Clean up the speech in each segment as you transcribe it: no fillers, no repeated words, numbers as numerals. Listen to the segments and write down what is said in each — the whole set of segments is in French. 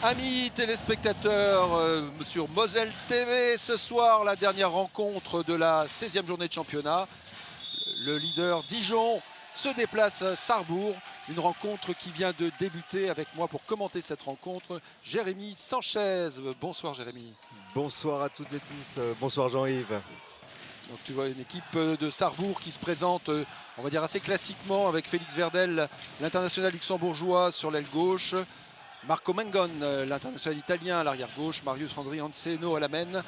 Amis téléspectateurs sur Moselle TV, ce soir la dernière rencontre de la 16e journée de championnat. Le leader Dijon se déplace à Sarrebourg, une rencontre qui vient de débuter. Avec moi pour commenter cette rencontre, Jérémy Sanchez. Bonsoir Jérémy. Bonsoir à toutes et tous, bonsoir Jean-Yves. Donc tu vois une équipe de Sarrebourg qui se présente, on va dire assez classiquement, avec Félix Verdel, l'international luxembourgeois sur l'aile gauche, Marco Mengon, l'international italien à l'arrière gauche, Marius Randri Anceno à la main,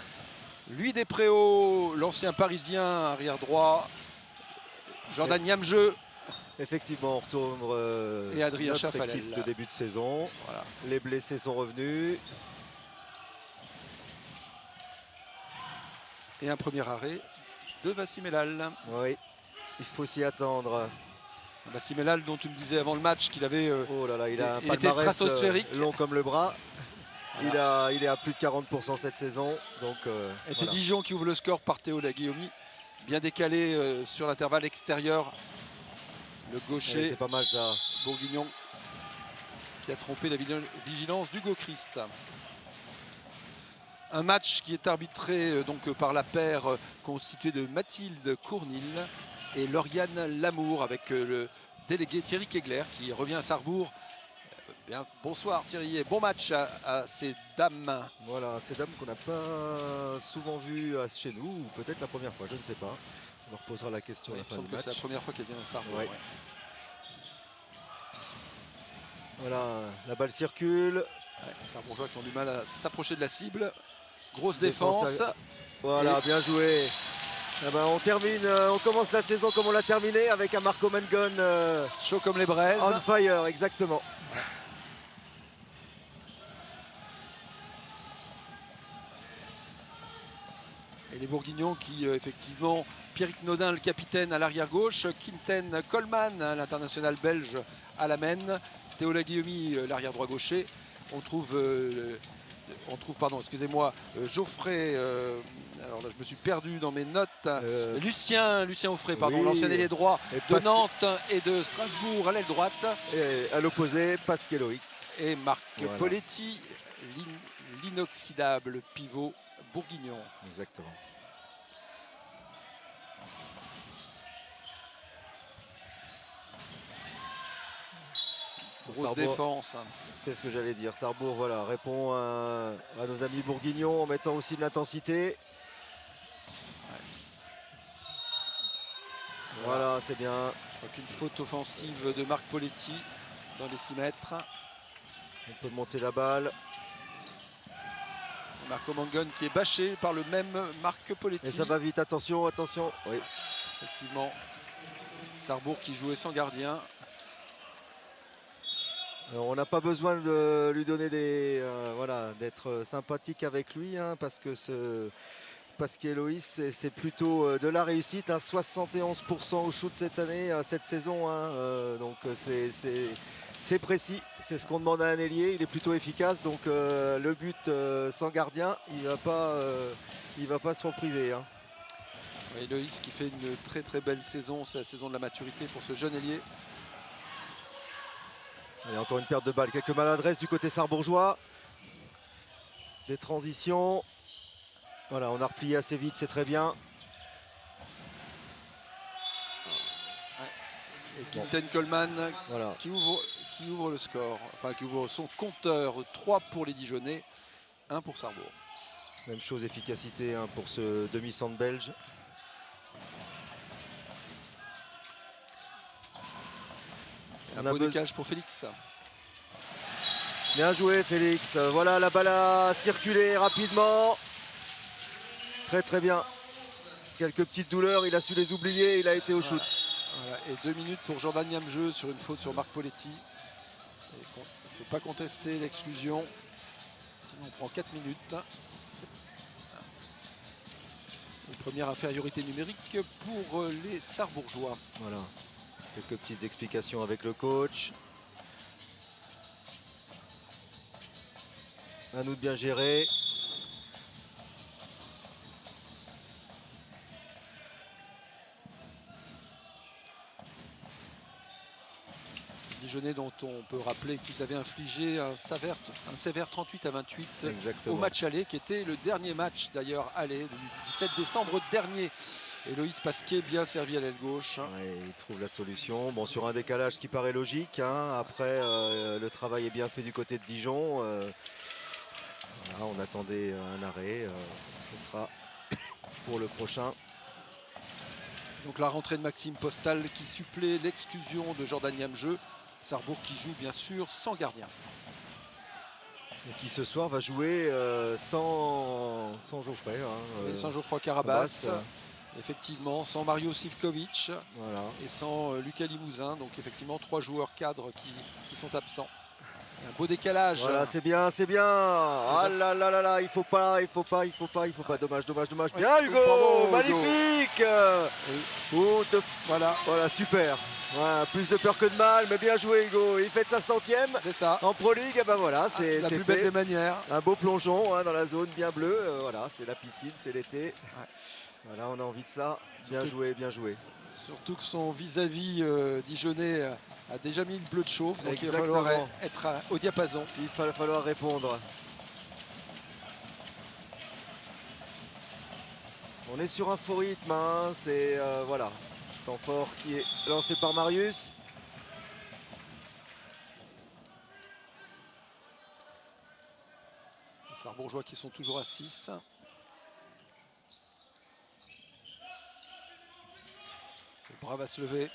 Louis Despréaux, l'ancien parisien arrière droit, Jordan Niamjeu. Effectivement, on retourne et Adrien notre Chaffalel. équipe de début de saison. Voilà. Les blessés sont revenus. Et un premier arrêt de Wassim Elal. Oui, il faut s'y attendre. Wassim Elal, dont tu me disais avant le match qu'il avait oh là là, il a un était palmarès stratosphérique. long comme le bras. Voilà. Il est à plus de 40% cette saison. Donc, et c'est Dijon qui ouvre le score par Théo Laguillaumy. Bien décalé sur l'intervalle extérieur. Le gaucher, c'est pas mal ça. Bourguignon, qui a trompé la vigilance d'Hugo Christ. Un match qui est arbitré donc par la paire constituée de Mathilde Cournil et Lauriane Lamour, avec le délégué Thierry Kegler qui revient à Sarrebourg. Bien, bonsoir Thierry et bon match à ces dames. Voilà, ces dames qu'on n'a pas souvent vues chez nous, ou peut-être la première fois, je ne sais pas. On leur posera la question à la fin du match. C'est la première fois qu'elle vient à Sarrebourg. Ouais. Ouais. Voilà, la balle circule. Ouais, Sarrebourgeois qui ont du mal à s'approcher de la cible. Grosse défense. Voilà, bien joué. Eh ben, on commence la saison comme on l'a terminé, avec un Marco Mengon chaud comme les braises. On fire, exactement. Ouais. Et les Bourguignons qui effectivement, Pierrick Nodin le capitaine à l'arrière gauche, Quinten Coleman l'international belge à la main, Théo Laguillaumy l'arrière droit gaucher. On trouve excusez-moi, Geoffrey, alors là je me suis perdu dans mes notes, Lucien Offray, pardon, oui, l'ancien ailier droit de Nantes et de Strasbourg à l'aile droite. Et à l'opposé, Pascal Loïc. Et Marc Poletti, l'inoxydable pivot bourguignon. Exactement. Grosse défense. C'est ce que j'allais dire. Sarrebourg, voilà, répond à nos amis bourguignons en mettant aussi de l'intensité. Ouais. Voilà, c'est bien. Je crois qu'une faute offensive de Marc Poletti dans les 6 mètres. On peut monter la balle. Marco Mengon qui est bâché par le même Marc Poletti. Et ça va vite, attention, attention. Oui. Effectivement, Sarrebourg qui jouait sans gardien. Alors, on n'a pas besoin de lui donner d'être sympathique avec lui, hein, parce que Pascal Loïs, c'est plutôt de la réussite, hein, 71% au shoot cette année, cette saison, hein, donc c'est précis, c'est ce qu'on demande à un ailier, il est plutôt efficace, donc le but sans gardien, il va pas s'en priver. Hein. Et Loïs qui fait une très très belle saison, c'est la saison de la maturité pour ce jeune ailier. Et encore une perte de balle, quelques maladresses du côté sarrebourgeois. Des transitions. Voilà, on a replié assez vite, c'est très bien. Et Quinten Coleman qui ouvre le score, enfin qui ouvre son compteur. 3 pour les Dijonnais, 1 pour Sarrebourg. Même chose, efficacité, hein, pour ce demi-centre belge. Un beau décalage pour Félix. Bien joué Félix. Voilà, la balle a circulé rapidement. Très très bien. Quelques petites douleurs, il a su les oublier, il a été au shoot. Voilà. Et 2 minutes pour Jordan Niamjeu sur une faute sur Marc Poletti. Il ne faut pas contester l'exclusion, sinon on prend 4 minutes. Une première infériorité numérique pour les Sarrebourgeois. Voilà. Quelques petites explications avec le coach. À nous de bien gérer. Dijonais dont on peut rappeler qu'ils avaient infligé un sévère 38-28 Exactement. au match aller, qui était le dernier match d'ailleurs aller du 17 décembre dernier. Et Loïs Pasquier bien servi à l'aile gauche. Ouais, il trouve la solution. Bon, sur un décalage qui paraît logique. Hein. Après, le travail est bien fait du côté de Dijon. Voilà, on attendait un arrêt. Ce sera pour le prochain. Donc la rentrée de Maxime Postal qui supplée l'exclusion de Jordan Niamjeu. Sarrebourg qui joue bien sûr sans gardien. Et qui ce soir va jouer sans Geoffrey. Hein, Et sans Geoffroy Carabas. Effectivement, sans Mario Sivkovic. Voilà. Et sans Lucas Limousin. Donc effectivement 3 joueurs cadres qui sont absents. Un beau décalage. Voilà, c'est bien, c'est bien. Ah là là là là, il faut pas. Dommage. Bien Hugo, bravo, magnifique. Voilà, super. Voilà, plus de peur que de mal, mais bien joué Hugo. Il fait de sa 100e. C'est ça. En Pro League, et ben voilà, c'est la plus fait. belle des manières. Un beau plongeon hein, dans la zone bien bleue. Voilà, c'est la piscine, c'est l'été. Ouais. Voilà, on a envie de ça. Bien joué, bien joué. Surtout que son vis-à-vis Dijonais a déjà mis le bleu de chauffe, donc Exactement. il va falloir être au diapason. Il va falloir répondre. On est sur un faux rythme, hein. C'est voilà, temps fort qui est lancé par Marius. Les Sarrebourgeois qui sont toujours à 6. Le bras va se lever.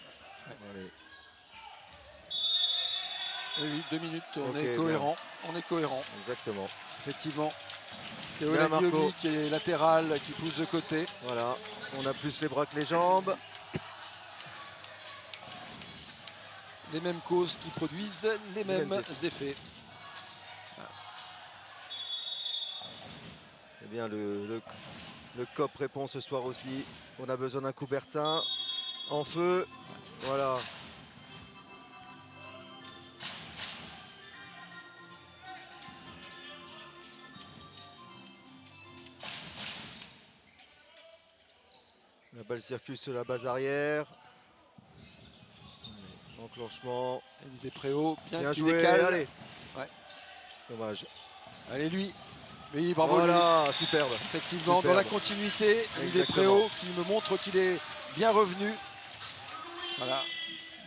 Allez. Et oui, 2 minutes, on Ok, est cohérent. On est cohérent. Exactement. Effectivement. Théo Bien, Laguiobi Marco. qui est latéral, qui pousse de côté. Voilà, on a plus les bras que les jambes. Les mêmes causes qui produisent les mêmes effets. Eh bien, le COP répond ce soir aussi. On a besoin d'un Coubertin en feu. Voilà. La balle circule sur la base arrière. Enclenchement. Élie Despréaux, bien qui joué, décale. allez. Ouais. Dommage. Allez lui. Oui, bravo voilà, lui. superbe. Effectivement, Superbe. dans la continuité, Élie Exactement. Despréaux qui me montre qu'il est bien revenu. Voilà.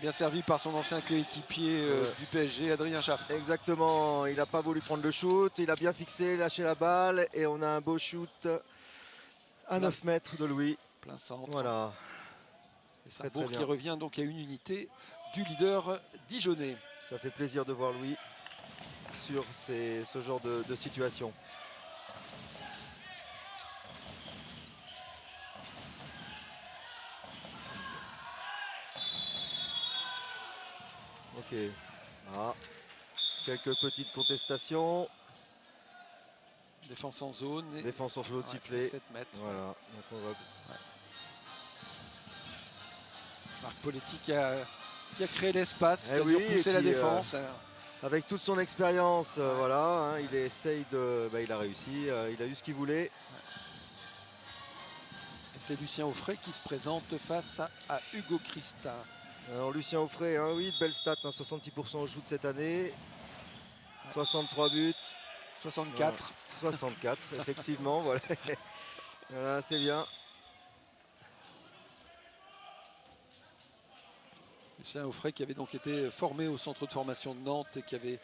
Bien servi par son ancien coéquipier du PSG, Adrien Chaff. Exactement, il n'a pas voulu prendre le shoot, il a bien fixé, lâché la balle et on a un beau shoot à 9 mètres de Louis. Plein centre. Voilà. Et Sarrebourg qui revient donc à une unité du leader dijonnais. Ça fait plaisir de voir Louis sur ce genre de situation. Ok. Ah. Quelques petites contestations. Défense en zone. Et... Défense en flot de sifflet. 7 mètres. Voilà. Donc on va... Marc Poletti qui a créé l'espace, qui a oui, dû repousser la défense. Avec toute son expérience, voilà, hein, il essaye de... il a réussi, il a eu ce qu'il voulait. Et c'est Lucien Auffray qui se présente face à Hugo Christa. Alors Lucien Auffray, hein, oui, de belles stats, hein, 66% au shoot cette année, 63 buts. 64. Voilà, 64, effectivement, voilà. Voilà, c'est bien. Lucien Auffray qui avait donc été formé au centre de formation de Nantes et qui avait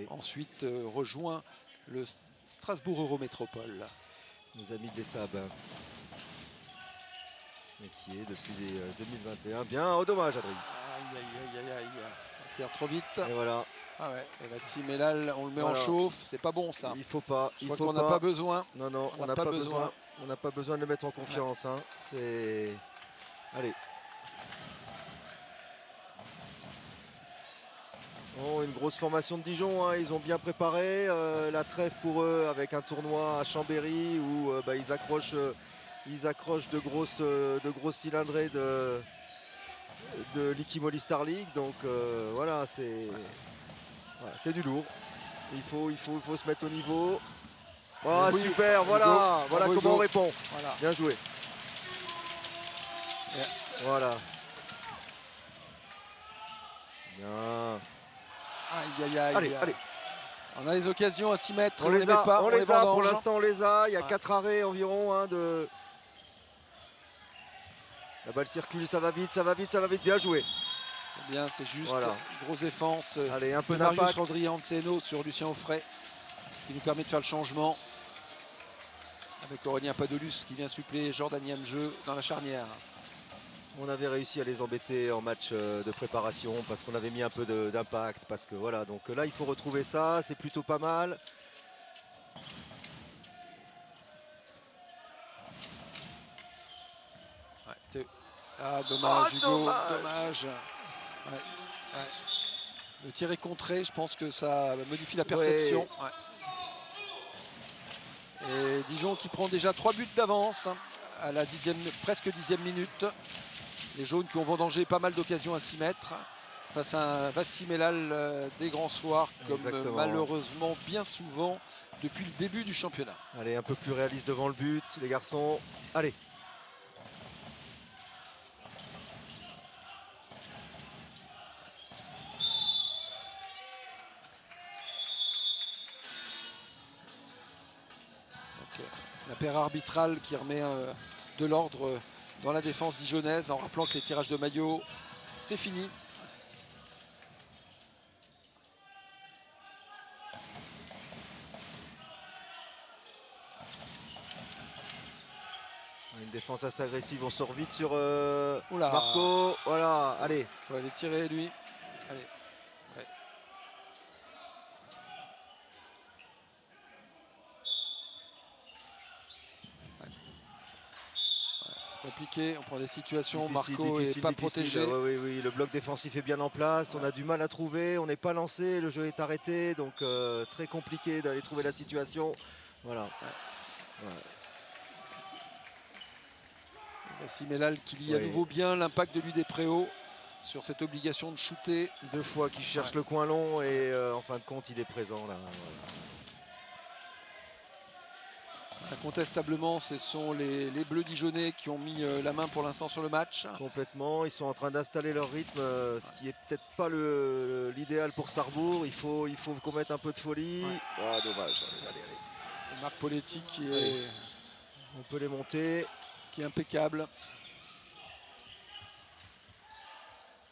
ensuite rejoint le Strasbourg Eurométropole. Nos amis de l'ESAB. Et qui est depuis 2021. Bien, oh dommage Adrien. Aïe aïe aïe aïe. On tire trop vite. Et voilà. Ah ouais, et là Simelal, on le met en chauffe, c'est pas bon ça. Il faut pas. Je crois qu'on n'a pas besoin. Non, non, on n'a pas besoin. On n'a pas besoin de le mettre en confiance. Hein. C'est. Allez. Oh, une grosse formation de Dijon, hein. Ils ont bien préparé la trêve pour eux avec un tournoi à Chambéry où ils accrochent de grosses cylindrées de l'Ikimoli Star League. Donc voilà, c'est du lourd. Il faut se mettre au niveau. Oh, oui, super, voilà comment on répond. Voilà. Bien joué. Yeah. Voilà. Bien. Aïe, aïe, aïe. Allez, allez. On a les occasions à 6 mètres. On les a, pas, on les a. Pour vendange. l'instant, on les a. Il y a 4 arrêts environ. De... La balle circule, ça va vite, ça va vite, ça va vite. Bien joué. C'est bien, c'est juste. Voilà. Grosse défense. Allez, un peu Marius d'impact. Rodriguez-Anceno sur Lucien Offray. Ce qui nous permet de faire le changement. Avec Aurélien Padolus qui vient suppléer Jordan Nianjeu dans la charnière. On avait réussi à les embêter en match de préparation parce qu'on avait mis un peu d'impact. Parce que voilà, donc là, il faut retrouver ça. C'est plutôt pas mal. Ah, dommage, Oh, Hugo, dommage. Ouais. Le tir est contré, je pense que ça modifie la perception. Ouais. Et Dijon qui prend déjà 3 buts d'avance à la presque 10e minute. Les jaunes qui ont vendangé pas mal d'occasions à 6 mètres face à un Vassi Mellal des grands soirs, comme malheureusement bien souvent depuis le début du championnat. Allez, un peu plus réaliste devant le but, les garçons. Allez. La paire arbitrale qui remet de l'ordre dans la défense dijonnaise en rappelant que les tirages de maillot, c'est fini. Une défense assez agressive, on sort vite sur Marco. Voilà, allez. Il faut aller tirer lui. Allez. Ouais. C'est compliqué, on prend des situations, difficile, Marco n'est pas protégé. Oui, le bloc défensif est bien en place, on a du mal à trouver, on n'est pas lancé, le jeu est arrêté, donc très compliqué d'aller trouver la situation. Voilà. Ouais. Vassi Mellal qui lit à nouveau bien l'impact de Ludépréau sur cette obligation de shooter. 2 fois qu'il cherche le coin long et en fin de compte il est présent là. Incontestablement, ce sont les Bleus dijonnais qui ont mis la main pour l'instant sur le match. Complètement, ils sont en train d'installer leur rythme, ce qui est peut-être pas l'idéal pour Sarrebourg. Il faut qu'on mette un peu de folie. Ah, dommage. Allez. Et Marc Poletti qui est... On peut les monter. Qui est impeccable.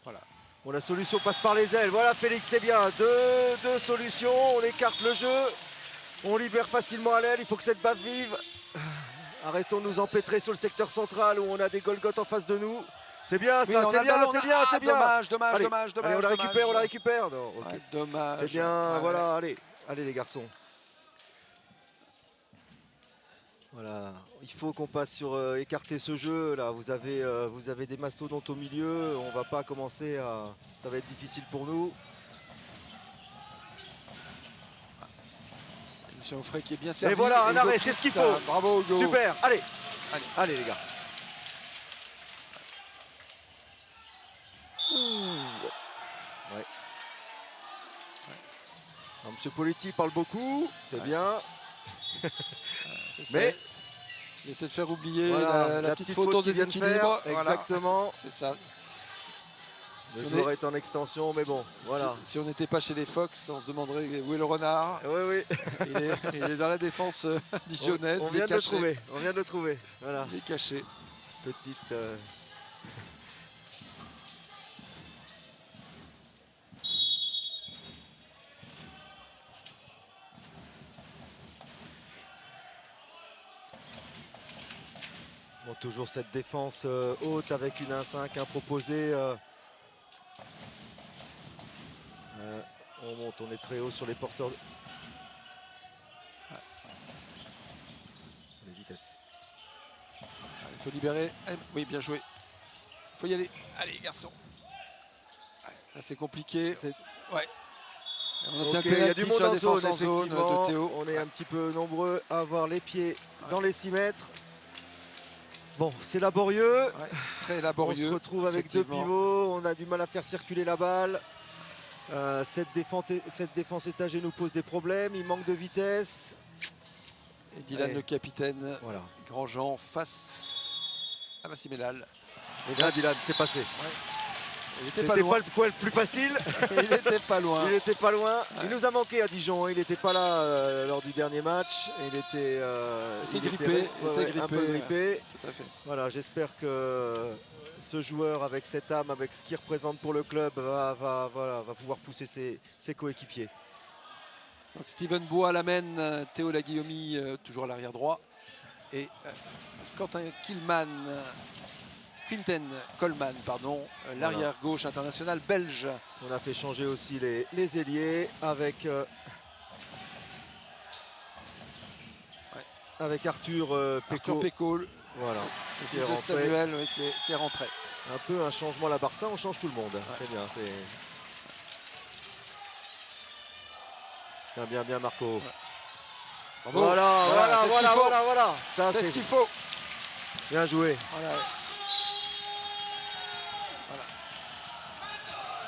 Voilà. Bon, la solution passe par les ailes. Voilà, Félix, c'est bien. Deux solutions. On écarte le jeu. On libère facilement à l'aile. Il faut que cette baffe vive. Arrêtons de nous empêtrer sur le secteur central où on a des Golgoth en face de nous. C'est bien, ça, c'est bien, c'est bien. Dommage. Allez, on la récupère. Non, okay. Dommage. C'est bien, voilà, allez les garçons. Voilà, il faut qu'on passe sur écarter ce jeu. Là, vous avez des mastodontes au milieu. On va pas commencer à... Ça va être difficile pour nous. Lucien Offray qui est bien servi. Et voilà, un arrêt, c'est ce qu'il faut. Bravo Hugo. Super, allez les gars. Ouais. Alors, Monsieur Poletti parle beaucoup, c'est bien. Mais il essaie de faire oublier la petite faute au déséquilibre. Exactement. Voilà. C'est ça. Le joueur est en extension, mais bon, voilà. Si on n'était pas chez les Fox, on se demanderait où est le renard. Oui. Il est dans la défense dijonnaise. On vient de le trouver. Voilà. Il est caché. Petite... Bon, toujours cette défense haute avec une 1-5 improposée. On monte, on est très haut sur les porteurs. Les vitesses. Il faut libérer. Oui, bien joué. Il faut y aller. Allez, garçon. Ça, c'est compliqué. Ouais. On obtient le pénalty sur la défense en zone de Théo. On est un petit peu nombreux à avoir les pieds dans les 6 mètres. Bon, c'est laborieux. Très laborieux. On se retrouve avec 2 pivots. On a du mal à faire circuler la balle. Cette défense étagée nous pose des problèmes. Il manque de vitesse. Et Dylan, le capitaine, Grandjean face à Vassi Mellal. Et bien Dylan, c'est passé. Il était C'était pas le poil plus facile. Il était pas loin. Il était pas loin. Ouais. Il nous a manqué à Dijon. Il n'était pas là lors du dernier match. Il était grippé, un peu grippé. Tout à fait. Voilà, j'espère que ce joueur, avec cette âme, avec ce qu'il représente pour le club, va pouvoir pousser ses coéquipiers. Donc Steven Bois l'amène, Théo Laguillaumy toujours à l'arrière droit. Et Quentin Coleman, l'arrière gauche international belge. On a fait changer aussi les ailiers avec Arthur Péco, voilà, le fils de Samuel, oui, qui est rentré. Un peu un changement à la Barça, on change tout le monde. Ouais. C'est bien, c'est bien Marco. Ouais. Voilà. Ça c'est ce qu'il faut. Bien joué. Voilà.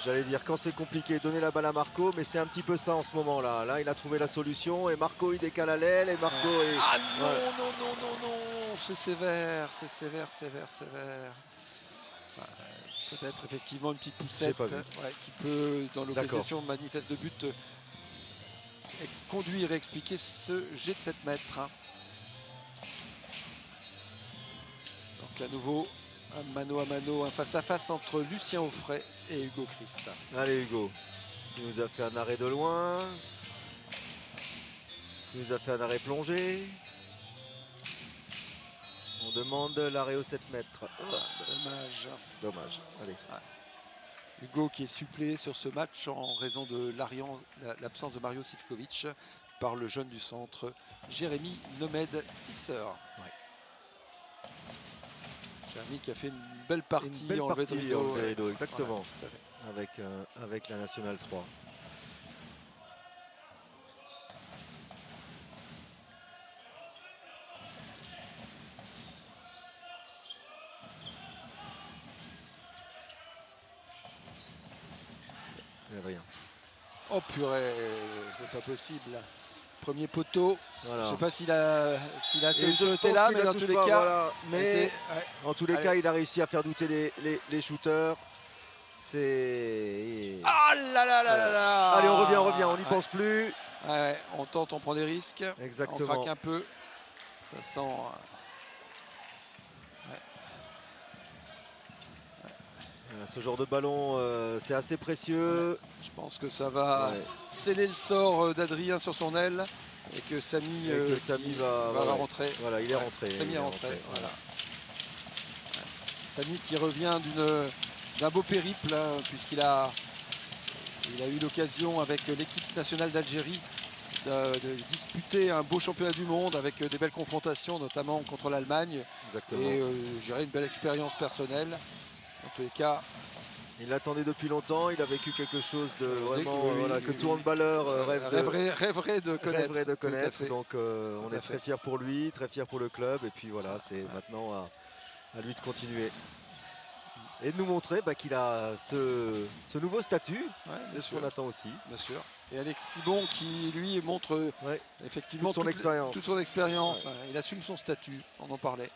J'allais dire quand c'est compliqué, donner la balle à Marco, mais c'est un petit peu ça en ce moment-là. Là, il a trouvé la solution et Marco, il décale à l'aile et Marco est... Ah non, non, c'est sévère. Peut-être effectivement une petite poussette qui peut, dans l'occasion manifeste de but, conduire et expliquer ce jet de 7 mètres. Donc à nouveau, un mano à mano, un face-à-face entre Lucien Auffray et Hugo Christ. Allez Hugo, il nous a fait un arrêt de loin. Il nous a fait un arrêt plongé. On demande l'arrêt aux 7 mètres. Dommage. Allez. Hugo qui est suppléé sur ce match en raison de l'absence de Mario Sivkovic par le jeune du centre Jérémy Nomed-Tisser. Ouais. Jérémy qui a fait une belle partie en levée de rideau. Exactement. Ouais, avec la Nationale 3. Rien. Oh purée, c'est pas possible. Premier poteau. Voilà. Je sais pas si la solution était là, mais dans tous les cas. Voilà. Mais en tous les cas, il a réussi à faire douter les shooters. C'est. Ah là là là là. Allez, on revient, on n'y pense plus. Ouais, on tente, on prend des risques. Exactement. On craque un peu. Ça sent. Ce genre de ballon, c'est assez précieux. Je pense que ça va sceller le sort d'Adrien sur son aile et que Samy, va rentrer. Voilà, il est rentré. Samy est rentré. Voilà. Samy qui revient d'un beau périple, hein, puisqu'il a eu l'occasion avec l'équipe nationale d'Algérie de disputer un beau championnat du monde avec des belles confrontations, notamment contre l'Allemagne. Et gérer une belle expérience personnelle. En tous les cas, il l'attendait depuis longtemps, il a vécu quelque chose de vraiment que tout handballeur rêverait de connaître. Donc on est très fiers pour lui, très fiers pour le club. Et puis voilà, c'est maintenant à lui de continuer. Et de nous montrer qu'il a ce nouveau statut. C'est ce qu'on attend aussi. Bien sûr. Et Alex Sibon qui lui montre effectivement toute son expérience. Ouais. Il assume son statut, on en parlait.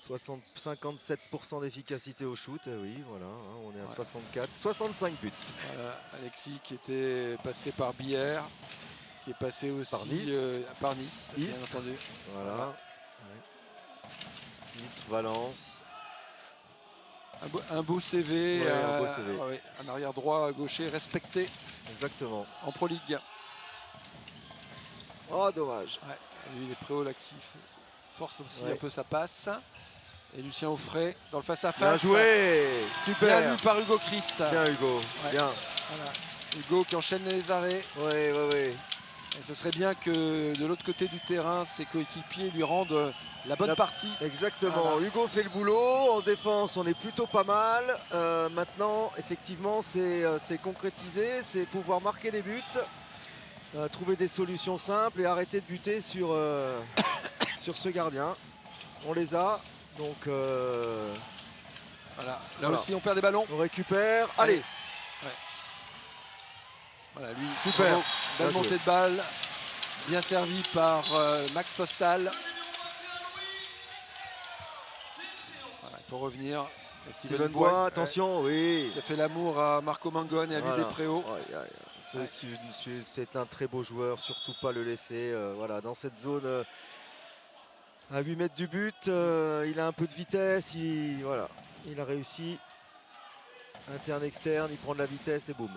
57% d'efficacité au shoot, oui, voilà, on est à 64, 65 buts. Voilà, Alexis qui était passé par Bière, qui est passé aussi par Nice, bien entendu. Voilà. Nice, Valence. Un beau CV, un arrière droit gaucher respecté. Exactement. En Pro League. Oh, dommage. Lui, les Préaux là qui force aussi un peu sa passe. Et Lucien Auffray dans le face-à-face. Bien joué, super. Bien lu par Hugo Christ. Bien Hugo, bien. Voilà. Hugo qui enchaîne les arrêts. Oui. Et ce serait bien que de l'autre côté du terrain, ses coéquipiers lui rendent la bonne partie. Exactement, voilà. Hugo fait le boulot. En défense, on est plutôt pas mal. Maintenant, effectivement, c'est concrétiser, c'est pouvoir marquer des buts, trouver des solutions simples et arrêter de buter sur ce gardien. On les a. Donc voilà. Là aussi on perd des ballons. On récupère. Allez. Voilà, lui, super. Belle montée de balle. Bien servi par Max Postal. Voilà, Il faut revenir. Steven Bois, attention, oui. Qui a fait l'amour à Marco Mangon et à Voilà. Louis Despréaux. C'est un très beau joueur, surtout pas le laisser. Voilà, dans cette zone à 8 mètres du but, il a un peu de vitesse. Voilà, il a réussi. Interne, externe, il prend de la vitesse et boum.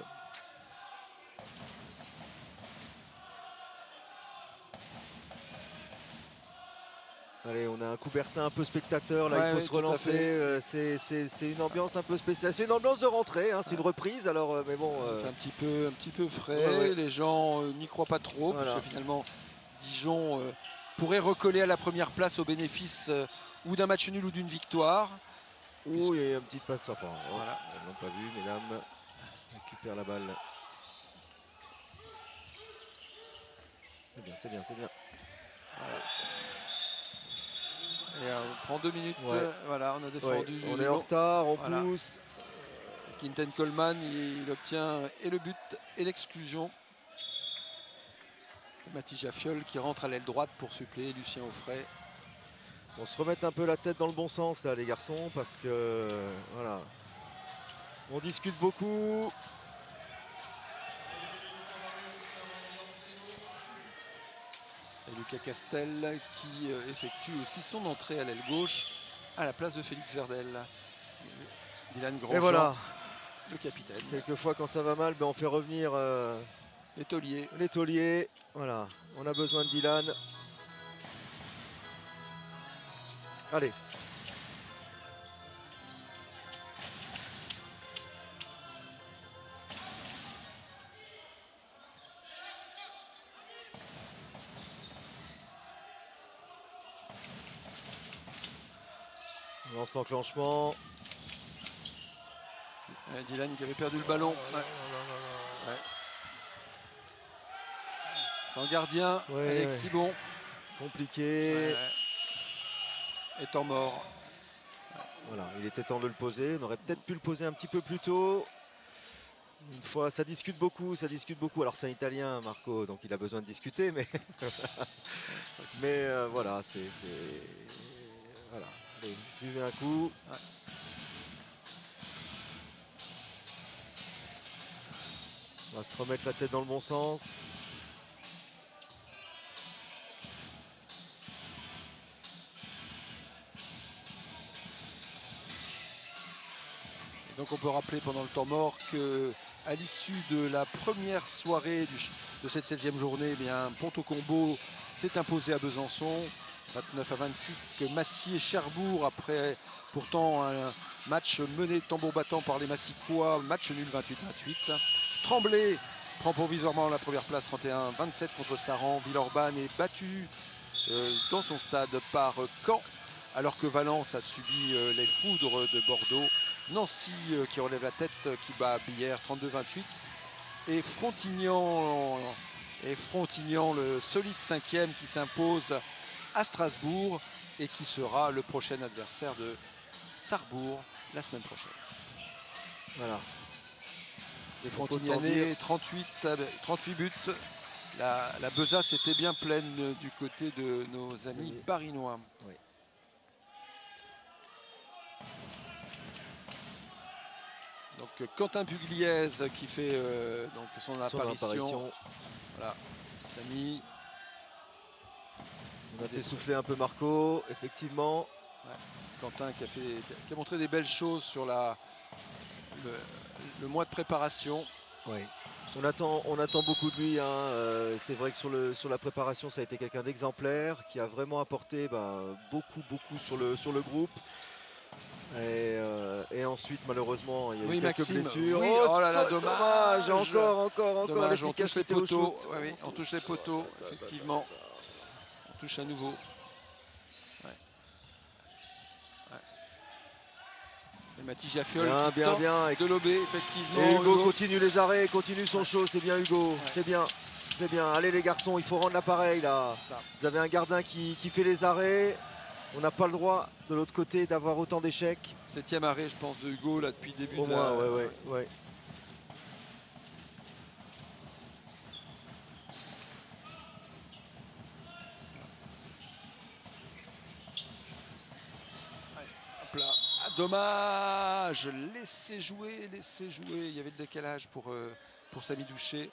Allez, on a un Coubertin un peu spectateur, là il faut se relancer, c'est une ambiance un peu spéciale, c'est une ambiance de rentrée, hein, c'est une reprise, alors mais bon... C'est un petit peu frais, les gens n'y croient pas trop, voilà. parce que finalement Dijon pourrait recoller à la première place au bénéfice ou d'un match nul ou d'une victoire. Ouh, il y a une petite passe, enfin, voilà. Elles n'ont pas vu, mesdames, récupère la balle. C'est bien, c'est bien, c'est bien. Voilà. Et on prend 2 minutes, voilà, on a défendu. On est en retard, on pousse. Quinten Coleman, il obtient et le but et l'exclusion. Mathis Jaffiol qui rentre à l'aile droite pour suppléer Lucien Offray. On se remet un peu la tête dans le bon sens là les garçons, parce que voilà, on discute beaucoup. Et Lucas Castel qui effectue aussi son entrée à l'aile gauche à la place de Félix Verdel. Dylan Grandjean, et voilà, le capitaine. Quelquefois quand ça va mal, on fait revenir les tauliers. Les tauliers, voilà, on a besoin de Dylan. Allez. On lance l'enclenchement. Dylan qui avait perdu le ballon. Sans gardien, Alexis Bon. Compliqué. Étant mort. Voilà, il était temps de le poser. On aurait peut-être pu le poser un petit peu plus tôt. Une fois, ça discute beaucoup, ça discute beaucoup. Alors c'est un Italien, Marco, donc il a besoin de discuter, mais mais voilà, c'est voilà. Allez, buvez un coup. On va se remettre la tête dans le bon sens. Donc on peut rappeler pendant le temps mort qu'à l'issue de la première soirée de cette 16e journée, Ponto Combo s'est imposé à Besançon, 29 à 26, que Massy et Cherbourg, après pourtant un match mené tambour battant par les Massicois, match nul 28-28. Tremblay prend provisoirement la première place 31-27 contre Saran. Villeurbanne est battu dans son stade par Caen, alors que Valence a subi les foudres de Bordeaux. Nancy qui relève la tête, qui bat Billère 32-28. Et Frontignan, le solide 5e qui s'impose à Strasbourg et qui sera le prochain adversaire de Sarrebourg la semaine prochaine. Voilà. Les Frontignanais, 38 buts. La besace était bien pleine du côté de nos amis barinois. Oui. Donc Quentin Pugliese qui fait donc son apparition. Voilà, Samy. On a fait souffler un peu Marco, effectivement. Ouais. Quentin qui a montré des belles choses sur le mois de préparation. Oui. On attend beaucoup de lui. Hein. C'est vrai que sur la préparation, ça a été quelqu'un d'exemplaire qui a vraiment apporté beaucoup sur le groupe. Et ensuite, malheureusement, il y a eu quelques blessures. Oui, oh là là, dommage. Encore. Dommage, on touche les poteaux. Oui, on touche les poteaux, effectivement. On touche à nouveau. Et Mathis Jaffiol bien. De l'obé, effectivement. Et Hugo continue les arrêts, continue son show. C'est bien Hugo, c'est bien. Allez les garçons, il faut rendre l'appareil là. Vous avez un gardien qui fait les arrêts. On n'a pas le droit de l'autre côté d'avoir autant d'échecs. 7e arrêt, je pense, de Hugo là depuis le début. Au moins, ouais. dommage. Laissez jouer, laissez jouer. Il y avait le décalage pour Samy Douché.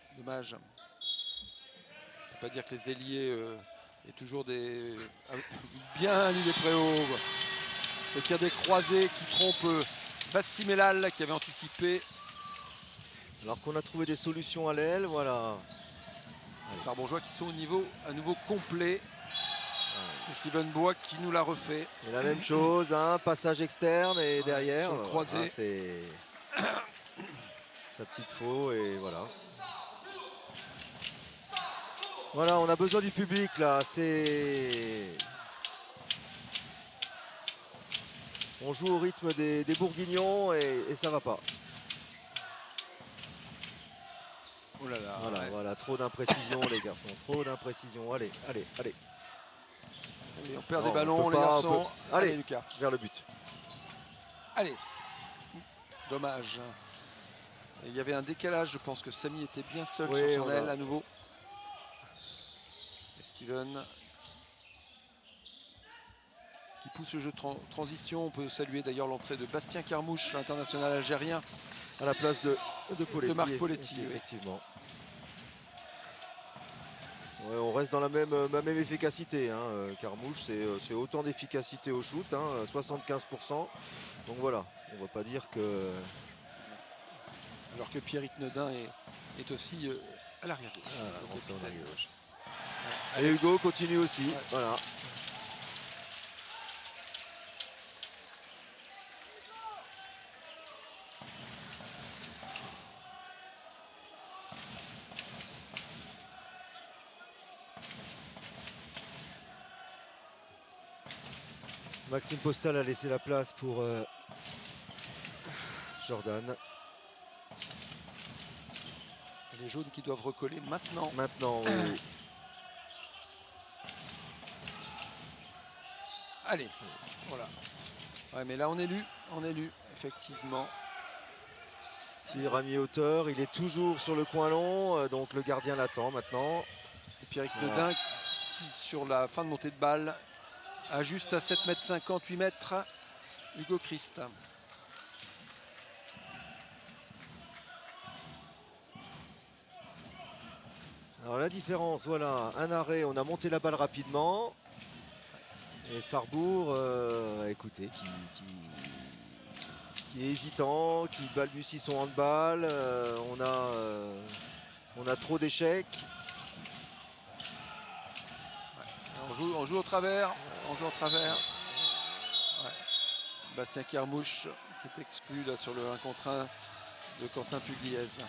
C'est dommage. On ne peut pas dire que les ailiers aient toujours des... Bien l'idée Préau. Ce tir des croisés qui trompe Bassi Mellal qui avait anticipé. Alors qu'on a trouvé des solutions à l'aile, voilà. Sarbourgeois qui sont au niveau à nouveau complet. Et Steven Bois qui nous l'a refait. Et la même chose, hein, passage externe et derrière. Sur le croisé. C'est sa petite faux et voilà. Voilà, on a besoin du public là. On joue au rythme des Bourguignons et ça va pas. Oh là là, voilà, ouais. Voilà, trop d'imprécision les garçons, trop d'imprécision. Allez. Et on perd des ballons les garçons. Allez Lucas. Vers le but. Allez. Dommage. Et il y avait un décalage, je pense que Samy était bien seul sur son aile à nouveau. Et Steven qui pousse le jeu de transition. On peut saluer d'ailleurs l'entrée de Bastien Carmouche, l'international algérien. À la place de Poletti, Marc Poletti, effectivement. Ouais, on reste dans la même efficacité. Hein. Carmouche, c'est autant d'efficacité au shoot, hein, 75%. Donc voilà, on ne va pas dire que... Alors que Pierrick Nedin est aussi à l'arrière gauche. Et Hugo continue aussi. Ouais. Voilà. Maxime Postal a laissé la place pour Jordan. Et les jaunes qui doivent recoller maintenant. Maintenant, oui. Allez, voilà. Ouais, mais là on est lu, effectivement. Tir à mi-hauteur, il est toujours sur le coin long, donc le gardien l'attend maintenant. Et Pierrick Nedin qui, sur la fin de montée de balle, ajuste à 7,50 m, 8 mètres, Hugo Christ. Alors la différence, voilà, un arrêt, on a monté la balle rapidement. Et Sarrebourg, écoutez, qui est hésitant, qui balbutie son handball. On a trop d'échecs. Ouais. On joue au travers. On joue au travers. Ouais. Bastien Carmouche qui est exclu là sur le 1 contre 1 de Quentin Pugliese.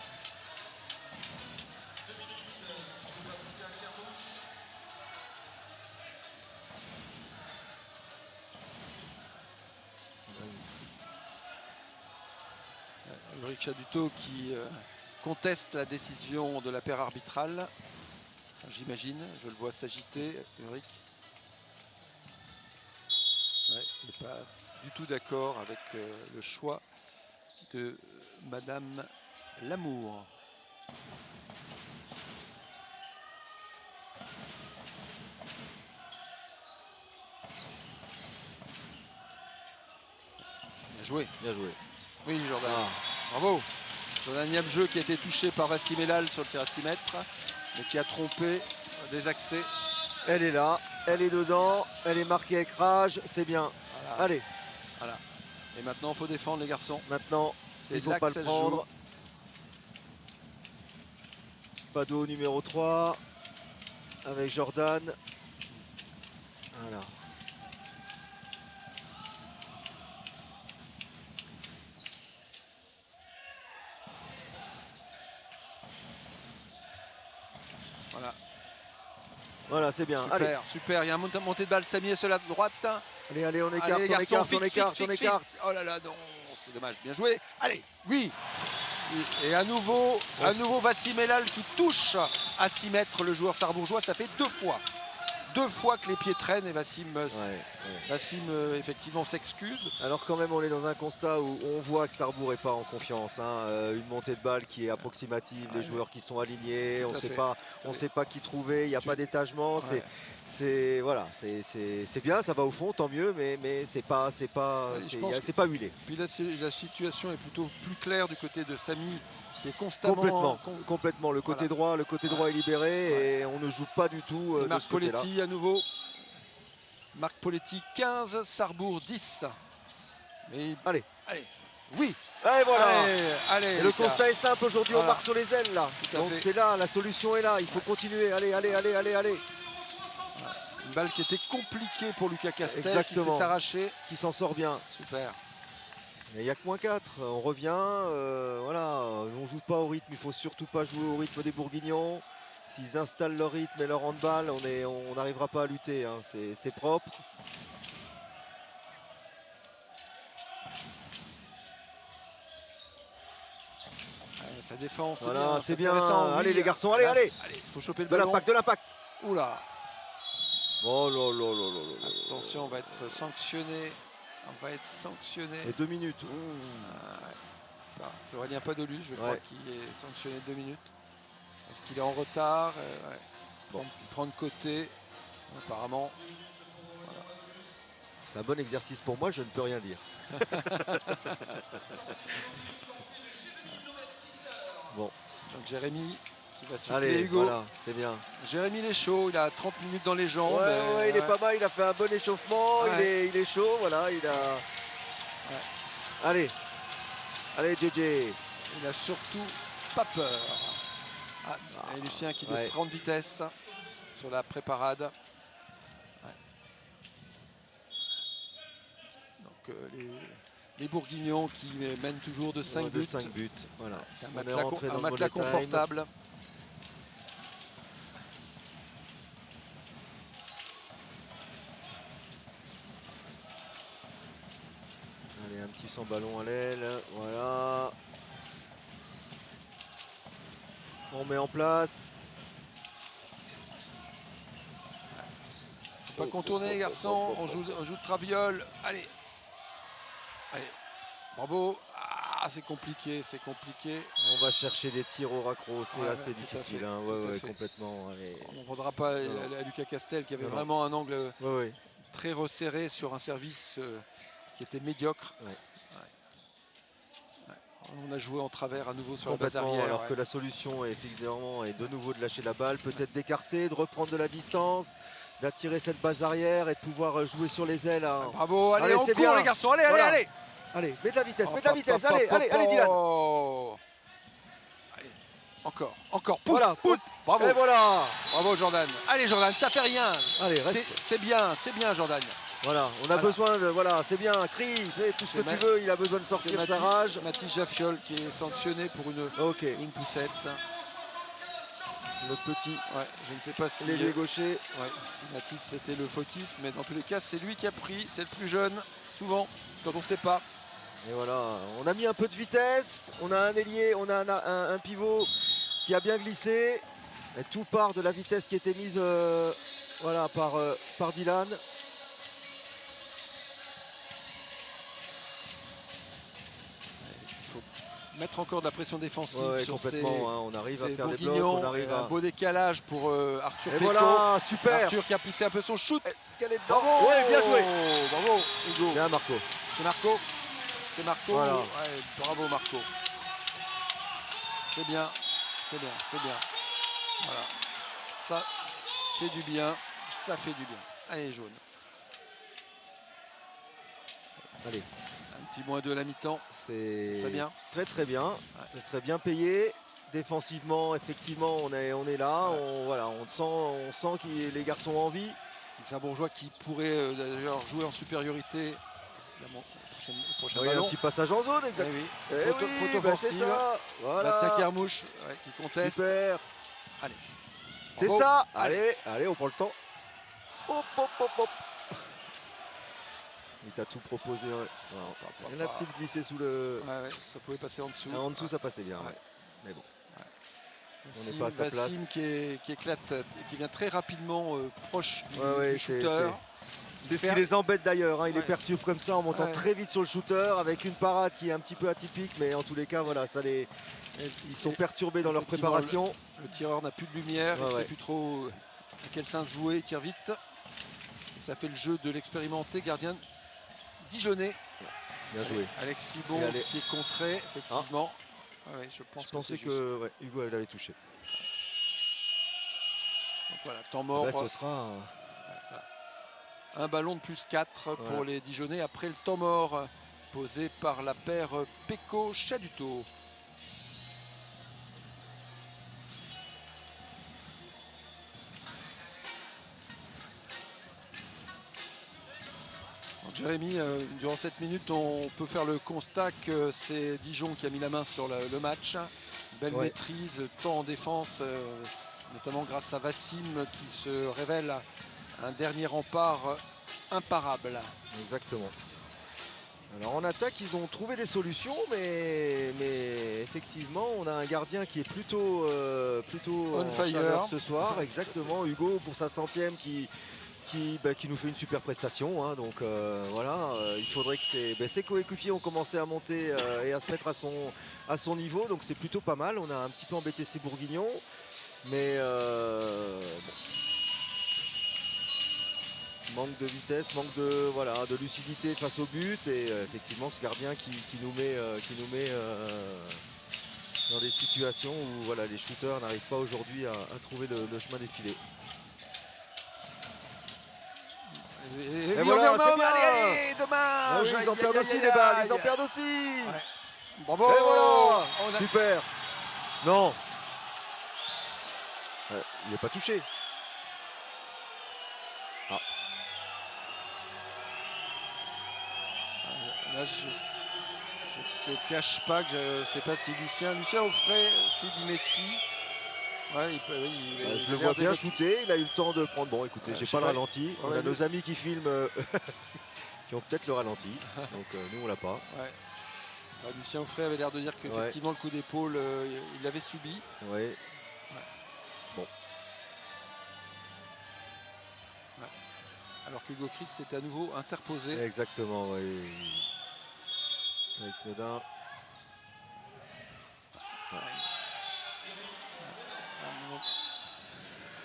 Ulrich Chaduto qui conteste la décision de la paire arbitrale. J'imagine, je le vois s'agiter, Ulrich. Ouais, il n'est pas du tout d'accord avec le choix de Madame Lamour. Bien joué. Bien joué. Oui, Jordan. Bravo. Jordan Niamjeu qui a été touché par Bassi Mellal sur le tir à 6 mètres, mais qui a trompé des accès. Elle est là, elle est dedans, elle est marquée avec rage, c'est bien. Voilà. Allez. Voilà. Et maintenant, il faut défendre les garçons. Maintenant, il ne faut pas le prendre. Pado numéro 3 avec Jordan. Voilà. Voilà. Voilà, c'est bien. Super, allez. Super. Il y a une montée de balle. Samy est sur la droite. Allez, on écarte, on écarte. Oh là là, non, c'est dommage. Bien joué. Allez, oui. Et à nouveau Bassi Mellal qui touche à 6 mètres le joueur sarrebourgeois. Ça fait 2 fois. 2 fois que les pieds traînent et Wassim, Ouais. Wassim, effectivement s'excuse. Alors quand même on est dans un constat où on voit que Sarrebourg n'est pas en confiance, hein. Une montée de balle qui est approximative, les joueurs qui sont alignés, Tout on à fait. ne sait pas qui trouver, il n'y a pas d'étagement, Ouais. voilà, c'est bien, ça va au fond, tant mieux, mais c'est pas huilé. Puis là, la situation est plutôt plus claire du côté de Samy qui est constamment. Complètement. Le côté droit est libéré et on ne joue pas du tout de Marc ce côté-là. Poletti à nouveau. Marc Poletti 15, Sarrebourg 10. Mais... Allez. Oui. Et voilà. Allez, et le constat est simple aujourd'hui, voilà. on marque sur les ailes là. Donc c'est là, la solution est là, il faut continuer. Allez. Une balle qui était compliquée pour Lucas Castel. Exactement. Qui s'est arraché. Qui s'en sort bien. Super. Il n'y a que -4, on revient, voilà, on joue pas au rythme, il faut surtout pas jouer au rythme des Bourguignons. S'ils installent leur rythme et leur handball, on n'arrivera pas à lutter, hein. C'est propre. Ça défend, voilà, c'est bien. Allez les garçons, allez. Il faut choper le ballon. De l'impact. Oula. Oh là. Attention, on va être sanctionné. Et 2 minutes. C'est Aurélien Padolus, je crois, qui est sanctionné de 2 minutes. Est-ce qu'il est en retard? Bon, il prend de côté. Apparemment. Voilà. C'est un bon exercice pour moi, je ne peux rien dire. Bon. Donc Jérémy qui va suppléer Hugo. Voilà, c'est bien. Jérémy il est chaud, il a 30 minutes dans les jambes. Ouais, il est pas mal, il a fait un bon échauffement, Ouais. il est chaud, voilà, il a. Ouais. Allez JJ. Il a surtout pas peur. Et Lucien qui doit prendre vitesse sur la préparade. Ouais. Donc les Bourguignons qui mènent toujours de 5 buts. 5 buts, voilà. C'est un matelas confortable. Allez, un petit sans ballon à l'aile, voilà. On met en place. Pas contourner les garçons, on joue de traviole. Allez. Bravo. C'est compliqué. On va chercher des tirs au raccro, c'est assez difficile. Hein. Complètement. Allez. On ne vendra pas à Lucas Castel qui avait vraiment un angle très resserré sur un service qui était médiocre. On a joué en travers à nouveau sur la base arrière. Alors que la solution est effectivement de nouveau de lâcher la balle, peut-être d'écarter, de reprendre de la distance, d'attirer cette base arrière et de pouvoir jouer sur les ailes. Hein. Bravo, allez on court les garçons, allez. Allez, mets de la vitesse, allez Dylan. Allez, encore, pousse, pousse. Bravo. Et voilà. Bravo Jordan. Allez Jordan, ça fait rien. Allez, reste. C'est bien Jordan. Voilà, on a besoin de, c'est bien, crie, fais tout ce que tu veux, il a besoin de sortir sa rage. Mathis Jaffiol qui est sanctionné pour une poussette. Notre petit, je ne sais pas si l'ailier gaucher. Si Mathis c'était le fautif, mais dans tous les cas c'est lui qui a pris, c'est le plus jeune, souvent, quand on ne sait pas. Et voilà, on a mis un peu de vitesse, on a un ailier, on a un pivot qui a bien glissé. Et tout part de la vitesse qui était mise par Dylan. Mettre encore de la pression défensive sur complètement, on arrive à faire des blocs, on arrive un beau décalage pour Arthur Péco. Voilà, super. Arthur qui a poussé un peu son shoot. Est-ce qu'elle est dedans? Bien joué. Bravo Hugo. Bien Marco. C'est Marco. Voilà. Bravo Marco. C'est bien. Voilà. Ça fait du bien. Allez jaune. Allez. Un petit moins 2 à la mi-temps. C'est bien. Très bien. Ça serait bien payé. Défensivement, effectivement, on est là. On sent que les garçons ont envie. C'est un Bourgeois qui pourrait d'ailleurs jouer en supériorité. Le prochain ballon. Un petit passage en zone, exactement. Faute offensive. Voilà. Bastien Kermouche qui conteste. Super. Allez. C'est ça. Allez, on prend le temps. Hop. Il t'a tout proposé. Il a peut-être glissé sous le. Ça pouvait passer en dessous. En dessous, ça passait bien. Mais bon. On n'est pas à sa place. Vassim qui éclate, qui vient très rapidement proche du, Ouais, du shooter. C'est ce qui les embête d'ailleurs, hein. Il les Ouais. perturbe comme ça en montant très vite sur le shooter avec une parade qui est un petit peu atypique, mais en tous les cas, voilà, ils sont perturbés dans leur Effectivement, préparation. Le tireur n'a plus de lumière, il ne sait plus trop à quel sens se vouer, il tire vite. Et ça fait le jeu de l'expérimenté gardien dijonnais. Bien joué. Alexis Bon qui est contré, effectivement. Ouais, je pensais que Hugo l'avait touché. Donc voilà, temps mort. Là, ce sera un ballon de plus 4 pour les Dijonnais après le temps mort posé par la paire Pecco-Chaduto. Jérémy, durant cette minute, on peut faire le constat que c'est Dijon qui a mis la main sur le match. Belle maîtrise, temps en défense, notamment grâce à Vassim qui se révèle un dernier rempart imparable. Exactement. Alors en attaque, ils ont trouvé des solutions, mais effectivement, on a un gardien qui est plutôt on fire ce soir. Exactement, Hugo pour sa 100e qui nous fait une super prestation, hein. Donc voilà, il faudrait que ses coéquipiers ont commencé à monter et à se mettre à son niveau, donc c'est plutôt pas mal. On a un petit peu embêté ces Bourguignons, mais manque de vitesse, manque de lucidité face au but, et effectivement ce gardien qui nous met dans des situations où les shooters n'arrivent pas aujourd'hui à trouver le chemin des filets. Et voilà, c'est bien. Allez, dommage. Ah oui, ils en perdent aussi des balles, ils en perdent aussi. Ouais. Bravo. Et voilà, super. Non. Il n'est pas touché. Ah. Là, je te cache pas que je ne sais pas si Lucien Offray, si dit Messi. Ouais, je le vois bien shooter, il a eu le temps de prendre. Bon, écoutez, j'ai pas le ralenti. On a nos amis qui filment qui ont peut-être le ralenti. Donc nous, on l'a pas. Ouais. Enfin, Lucien Offray avait l'air de dire qu'effectivement le coup d'épaule, il l'avait subi. Ouais. Bon. Ouais. Alors qu'Hugo Chris s'est à nouveau interposé. Exactement, oui. Avec Nodin. Ouais.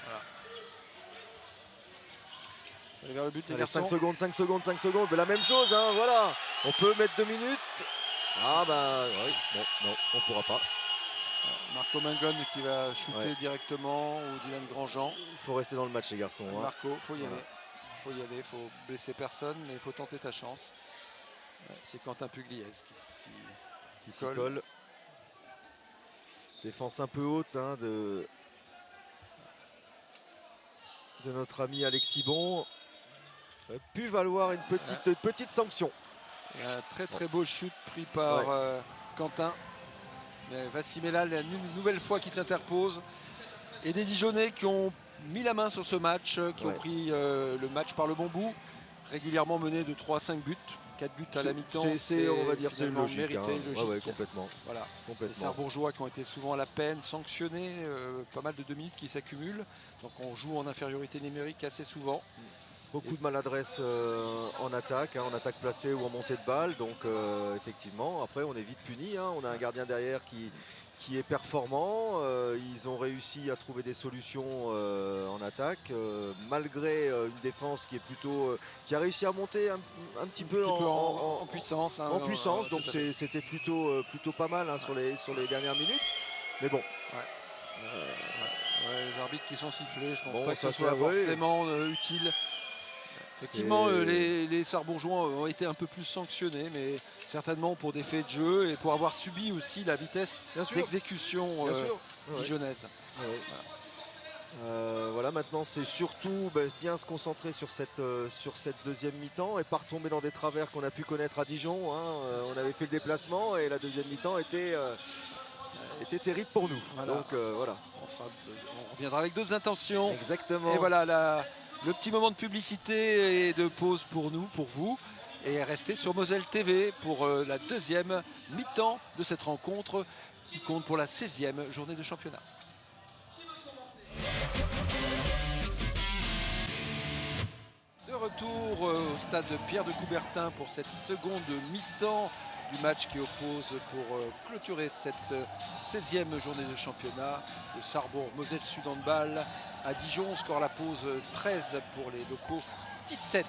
Voilà. Vers le but, les garçons. 5 secondes, mais la même chose, hein, voilà. On peut mettre 2 minutes. Ah bah oui, bon, non, on pourra pas. Marco Mangon qui va shooter directement, ou Dylan Grandjean. Il faut rester dans le match, les garçons. Marco, faut y aller. Faut y aller, faut blesser personne, mais il faut tenter ta chance. C'est Quentin Pugliese qui s'y colle. Défense un peu haute, hein, de notre ami Alexis Bon. Ça aurait pu valoir une petite sanction. Et un très beau shoot pris par Quentin. Vassimela, une nouvelle fois qui s'interpose. Et des Dijonnais qui ont mis la main sur ce match, qui ont pris le match par le bon bout. Régulièrement mené de 3 à 5 buts. 4 buts à la mi-temps, on va dire c'est logique, mérité, logique. Ouais, complètement. Voilà. Les Sarbourgeois qui ont été souvent à la peine, sanctionnés, pas mal de 2 minutes qui s'accumulent. Donc on joue en infériorité numérique assez souvent. Beaucoup de maladresse en attaque placée ou en montée de balle. Donc effectivement, après on est vite puni, hein. On a un gardien derrière qui est performant. Ils ont réussi à trouver des solutions en attaque, malgré une défense qui a réussi à monter un petit peu en puissance. En puissance, donc c'était plutôt pas mal, hein, sur les dernières minutes. Mais bon. Les arbitres qui sont sifflés, je pense pas que ce soit forcément utile. Effectivement, les Sarbourgeois ont été un peu plus sanctionnés, mais certainement pour des faits de jeu et pour avoir subi aussi la vitesse d'exécution dijonnaise. Voilà, maintenant c'est surtout bien se concentrer sur cette deuxième mi-temps et pas retomber dans des travers qu'on a pu connaître à Dijon, hein. On avait fait le déplacement et la deuxième mi-temps était terrible pour nous. Voilà. Donc voilà. On reviendra avec d'autres intentions. Exactement. Et voilà le petit moment de publicité et de pause pour nous, pour vous. Et restez sur Moselle TV pour la deuxième mi-temps de cette rencontre qui compte pour la 16e journée de championnat. stade Pierre de Coubertin pour cette seconde mi-temps du match qui oppose pour clôturer cette 16e journée de championnat de Sarrebourg-Moselle Sud Handball à Dijon. On score la pause 13 pour les locaux, 17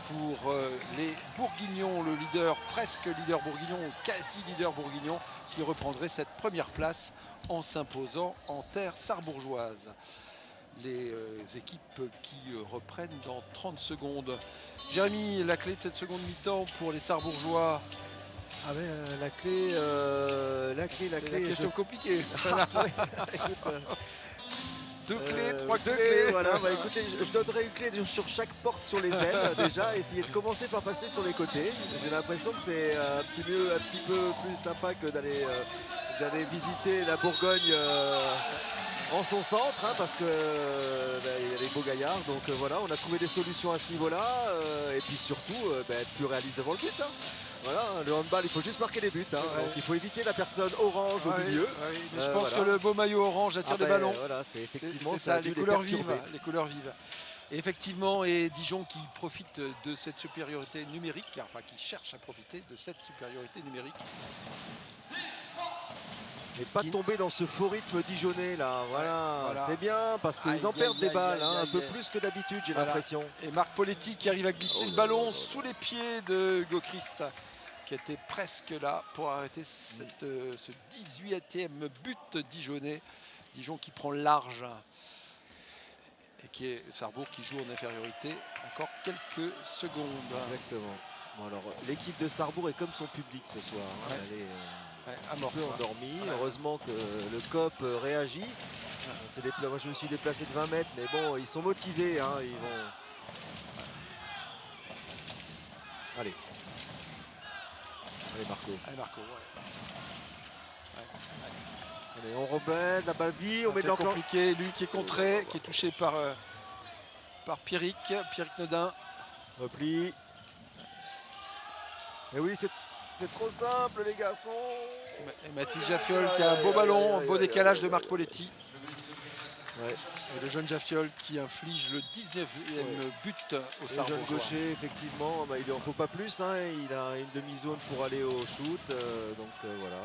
pour les Bourguignons, le leader, presque leader bourguignon, ou quasi leader bourguignon, qui reprendrait cette première place en s'imposant en terre sarrebourgeoise. Les équipes qui reprennent dans 30 secondes. Jérémy, la clé de cette seconde mi-temps pour les Sarrebourgeois. Ah ben, la clé, La question compliquée. Écoute, Deux clés, trois deux clés. voilà, bah, écoutez, je donnerai une clé sur chaque porte sur les ailes déjà. Essayer de commencer par passer sur les côtés. J'ai l'impression que c'est un petit peu plus sympa que d'aller visiter la Bourgogne en son centre, hein, parce que il y a des beaux gaillards. Donc voilà, on a trouvé des solutions à ce niveau-là. Et puis surtout, être plus réaliste devant le but. Hein. Voilà, le handball, il faut juste marquer des buts. Hein, Ouais. donc il faut éviter la personne orange au milieu. Ouais, mais je pense voilà. que le beau maillot orange attire les ballons. Voilà, c'est effectivement C'est ça, les couleurs vives, les couleurs vives. Et effectivement, et Dijon qui profite de cette supériorité numérique, enfin qui cherche à profiter de cette supériorité numérique. Et pas tomber dans ce faux rythme dijonnais là, voilà, voilà. C'est bien parce qu'ils en perdent des balles, un peu plus que d'habitude, j'ai l'impression. Et Marc Poletti qui arrive à glisser le ballon sous les pieds de Hugo Christ, qui était presque là pour arrêter ce 18e but dijonnais. Dijon qui prend large et qui est Sarrebourg qui joue en infériorité encore quelques secondes. Exactement. Bon, alors l'équipe de Sarrebourg est comme son public ce soir. Hein. Elle est un peu endormie. Ouais. Heureusement que le COP réagit. Moi je me suis déplacé de 20 mètres, mais bon, ils sont motivés. Hein. Ils vont. Allez. Allez Marco. Allez Marco. Allez, on rebelle, la balle vit, on met de l'enclenche. C'est compliqué, lui qui est contré, qui est touché par Pierrick Nodin. Repli. Et oui, c'est trop simple les garçons. Et Mathis Jaffiol qui a un beau ballon, un beau décalage de Marc Poletti. Ouais. Et le jeune Jaffiol qui inflige le 19e but au Sarrebourgeois. Le jeune gaucher, effectivement, il n'en faut pas plus. Hein. Il a une demi-zone pour aller au shoot. Voilà.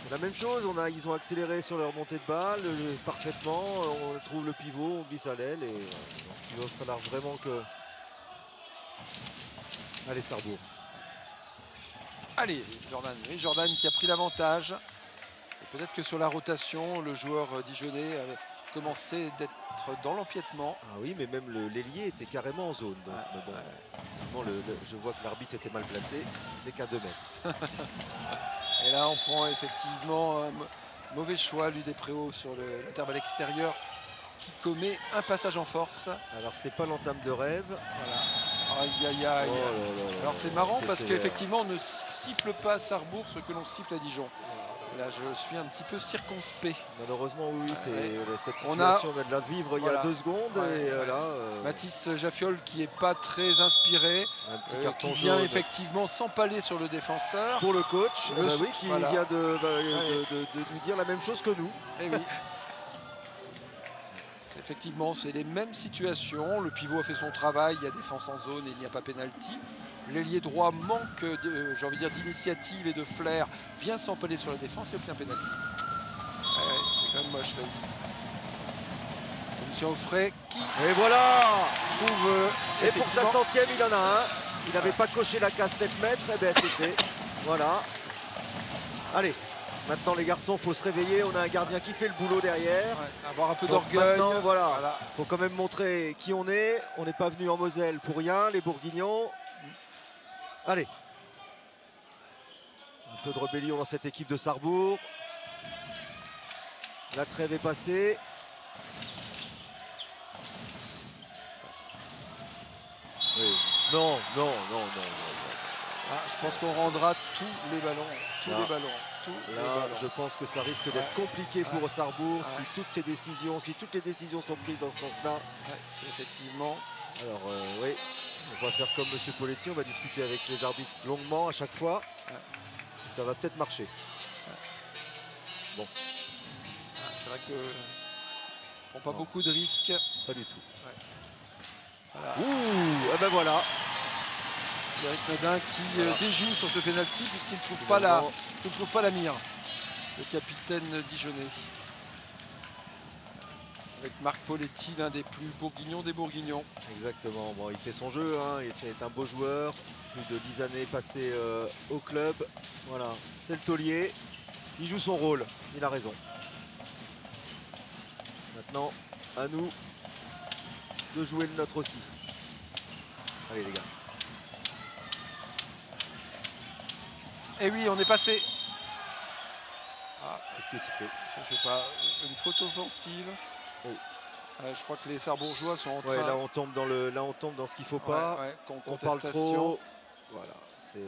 La même chose, ils ont accéléré sur leur montée de balle parfaitement. On trouve le pivot, on glisse à l'aile. Et il va falloir vraiment que... Allez, Sarrebourg. Allez, Jordan. Oui, Jordan qui a pris l'avantage. Peut-être que sur la rotation, le joueur dijonnais avait commencé d'être dans l'empiètement. Ah oui, mais même l'ailier était carrément en zone. Donc, mais bon, je vois que l'arbitre était mal placé. Il n'était qu'à 2 mètres. Et là, on prend effectivement un mauvais choix, lui des Préaux sur l'intervalle extérieur qui commet un passage en force. Alors, c'est pas l'entame de rêve. Voilà. Aïe, aïe, aïe. Alors, c'est marrant parce qu'effectivement, on ne siffle pas à Sarrebourg ce que l'on siffle à Dijon. Là, je suis un petit peu circonspect. Malheureusement, oui, cette situation, on vient de la vivre il y a 2 secondes. Mathis Jaffiol qui n'est pas très inspiré, qui vient effectivement s'empaler sur le défenseur. Pour le coach, qui vient de lui dire la même chose que nous. Et oui. Effectivement, c'est les mêmes situations. Le pivot a fait son travail, il y a défense en zone et il n'y a pas pénalty. L'ailier droit manque d'initiative et de flair, vient s'empaler sur la défense et obtient un pénalty. C'est quand même moche là. Lucien Offray qui trouve et pour sa 100e, il en a un. Il n'avait pas coché la case 7 mètres, et bien c'était. Voilà. Allez. Maintenant les garçons, il faut se réveiller, on a un gardien qui fait le boulot derrière. Avoir un peu d'orgueil. Voilà. Faut quand même montrer qui on est. On n'est pas venu en Moselle pour rien, les Bourguignons. Allez. Un peu de rébellion dans cette équipe de Sarrebourg. La trêve est passée. Oui. Non. Je pense qu'on rendra tous les ballons. Je pense que ça risque d'être compliqué pour Sarrebourg si toutes les décisions sont prises dans ce sens-là. Effectivement. Alors oui, on va faire comme M. Poletti, on va discuter avec les arbitres longuement à chaque fois. Ça va peut-être marcher. Bon. C'est vrai que on prend pas beaucoup de risques. Pas du tout. Voilà. Ouh, et ben voilà. Eric Nodin qui Voilà. déjoue sur ce pénalty puisqu'il ne trouve Finalement, pas la mire. Le capitaine dijonnais. Avec Marc Poletti, l'un des plus bourguignons des bourguignons. exactement. Bon, il fait son jeu, hein, et c'est un beau joueur. Plus de 10 années passées au club. Voilà, c'est le taulier. Il joue son rôle, il a raison. Maintenant, à nous de jouer le nôtre aussi. Allez les gars. Et oui, on est passé. Qu'est-ce qui s'y fait? Je sais pas, une faute offensive. Oh. Je crois que les Sarbourgeois sont en train. Ouais, là on tombe dans ce qu'il faut pas. Ouais, On parle trop. Voilà, c'est.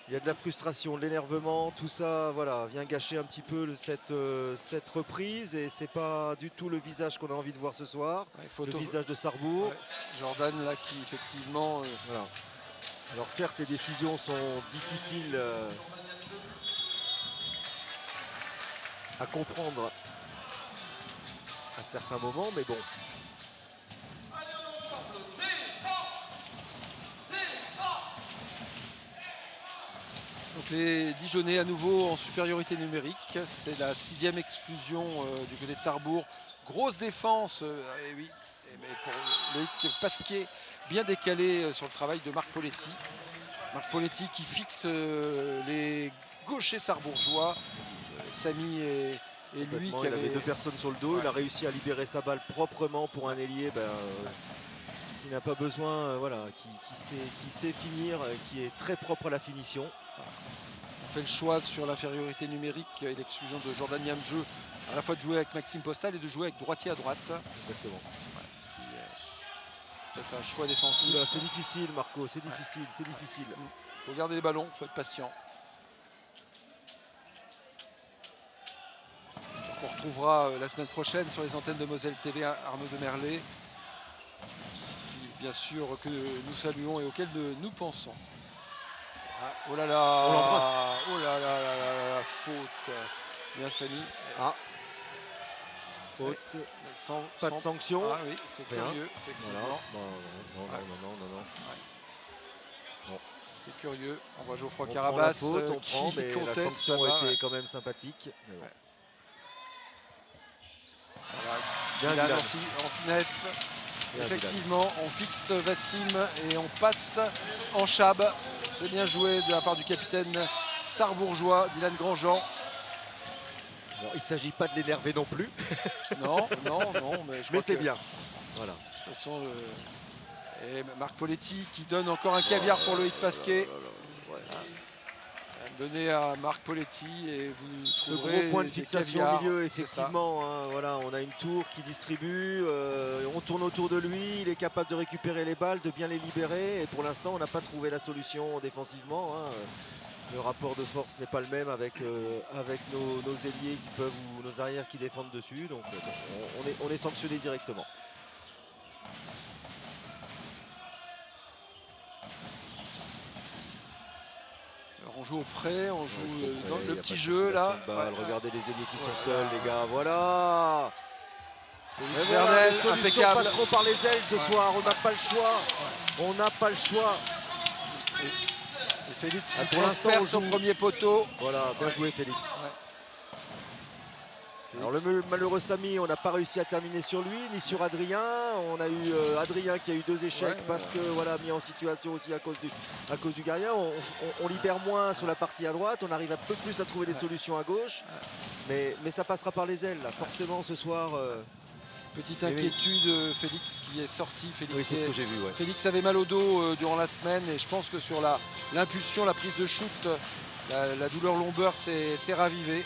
Il y a de la frustration, de l'énervement, tout ça, voilà, vient gâcher un petit peu cette reprise, et c'est pas du tout le visage qu'on a envie de voir ce soir. Le visage de Sarrebourg. Ouais. Jordan là qui effectivement. Voilà. Alors certes, les décisions sont difficiles à comprendre à certains moments, mais bon. Donc les Dijonnais à nouveau en supériorité numérique. C'est la 6e exclusion du côté de Sarrebourg. Grosse défense, et oui, pour Loïc Pasquier, bien décalé sur le travail de Marc Poletti. Marc Poletti qui fixe les gauchers sarrebourgeois. Samy et lui qui il avait deux personnes sur le dos. Ouais. Il a réussi à libérer sa balle proprement pour un ailier qui n'a pas besoin, voilà, qui sait finir, qui est très propre à la finition. On fait le choix sur l'infériorité numérique et l'exclusion de Jordan Niamjeu, à la fois de jouer avec Maxime Postal et de jouer avec droitier à droite. Exactement. Peut-être un choix défensif. C'est difficile, Marco, c'est difficile, c'est difficile. Il faut garder les ballons, il faut être patient. Donc on retrouvera la semaine prochaine sur les antennes de Moselle TV Arnaud Demerlet, qui bien sûr que nous saluons et auquel nous pensons. Ah, oh là là, on l'embrasse. Oh là là là là là, faute. Bien Samy. Ah. Faute. Pas de sanction. Ah oui, c'est curieux, effectivement. Voilà. Non. Bon. C'est curieux. On voit Geoffroy Carabas qui mais conteste. La sanction a été quand même sympathique. Mais ouais. Voilà. Dylan en finesse. Bien effectivement, Dylan. On fixe Vassim et on passe en chab. C'est bien joué de la part du capitaine sarrebourgeois, Dylan Grandjean. Alors, il ne s'agit pas de l'énerver non plus. non, mais c'est bien. Voilà. De toute façon, et Marc Poletti qui donne encore un caviar pour Loïs Pasquier. Donné à Marc Poletti et vous ce gros point de fixation au milieu, effectivement, hein, voilà, on a une tour qui distribue, on tourne autour de lui, il est capable de récupérer les balles, de bien les libérer, et pour l'instant on n'a pas trouvé la solution défensivement, hein. Le rapport de force n'est pas le même avec nos ailiers qui peuvent, ou nos arrières qui défendent dessus, donc on est sanctionné directement. On joue au près, on joue dans le petit jeu là. Regardez les ailiers qui sont seuls, les gars, voilà. Verdel, les solutions passeront par les ailes ce soir, on n'a pas le choix. On n'a pas le choix. Et Félix pour l'instant son premier poteau. Voilà, bien joué Félix. Alors le malheureux Samy, on n'a pas réussi à terminer sur lui, ni sur Adrien. On a eu Adrien qui a eu 2 échecs parce que voilà, mis en situation aussi à cause du gardien. On libère moins sur la partie à droite, on arrive un peu plus à trouver des solutions à gauche. Mais ça passera par les ailes, là. Forcément ce soir. Petite inquiétude, Félix qui est sorti. Oui, c'est ce que j'ai vu. Ouais. Félix avait mal au dos durant la semaine et je pense que sur l'impulsion, la prise de shoot, la douleur lombaire s'est ravivée.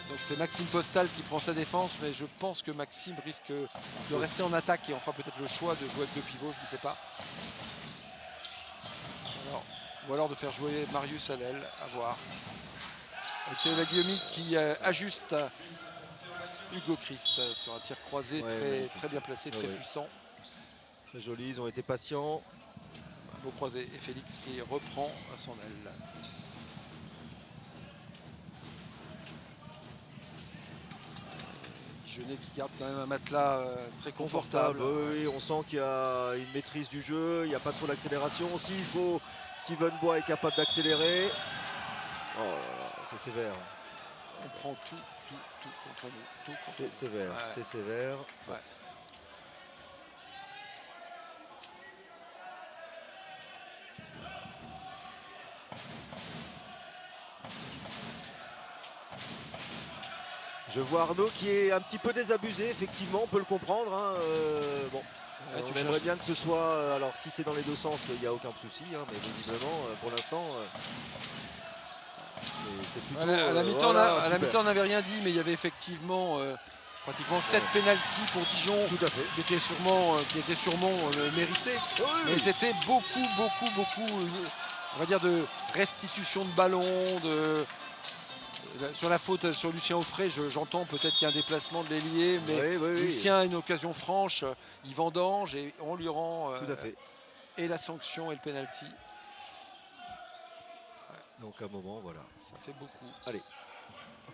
Donc c'est Maxime Postal qui prend sa défense, mais je pense que Maxime risque de rester en attaque et on fera peut-être le choix de jouer avec 2 pivots, je ne sais pas. Ou alors de faire jouer Marius à l'aile, à voir. Et Théo Laguiomi qui ajuste Hugo Christ sur un tir croisé très bien placé, très puissant. Très joli, ils ont été patients. Un beau croisé et Félix qui reprend à son aile. Petit Jeunet qui garde quand même un matelas très confortable. Oui, on sent qu'il y a une maîtrise du jeu, il n'y a pas trop d'accélération aussi. Il faut. Steven Bois est capable d'accélérer. Oh là là, c'est sévère. On prend tout contre nous. C'est sévère, ouais. C'est sévère. Ouais. Je vois Arnaud qui est un petit peu désabusé, effectivement, on peut le comprendre. Hein. Bon, on aimerait bien que ce soit. Alors, si c'est dans les deux sens, il n'y a aucun souci, hein, mais visiblement, pour l'instant, c'est plutôt. À la mi-temps, voilà, on n'avait rien dit, mais il y avait effectivement pratiquement 7 pénaltys pour Dijon, tout à fait. qui étaient sûrement mérités. Oui. Mais c'était beaucoup, on va dire, de restitution de ballon, sur la faute sur Lucien Offray, j'entends peut-être qu'il y a un déplacement de l'ailier, mais Lucien a une occasion franche, il vendange et on lui rend tout à fait. Et la sanction et le penalty. Donc à un moment, voilà. Ça fait beaucoup. Allez.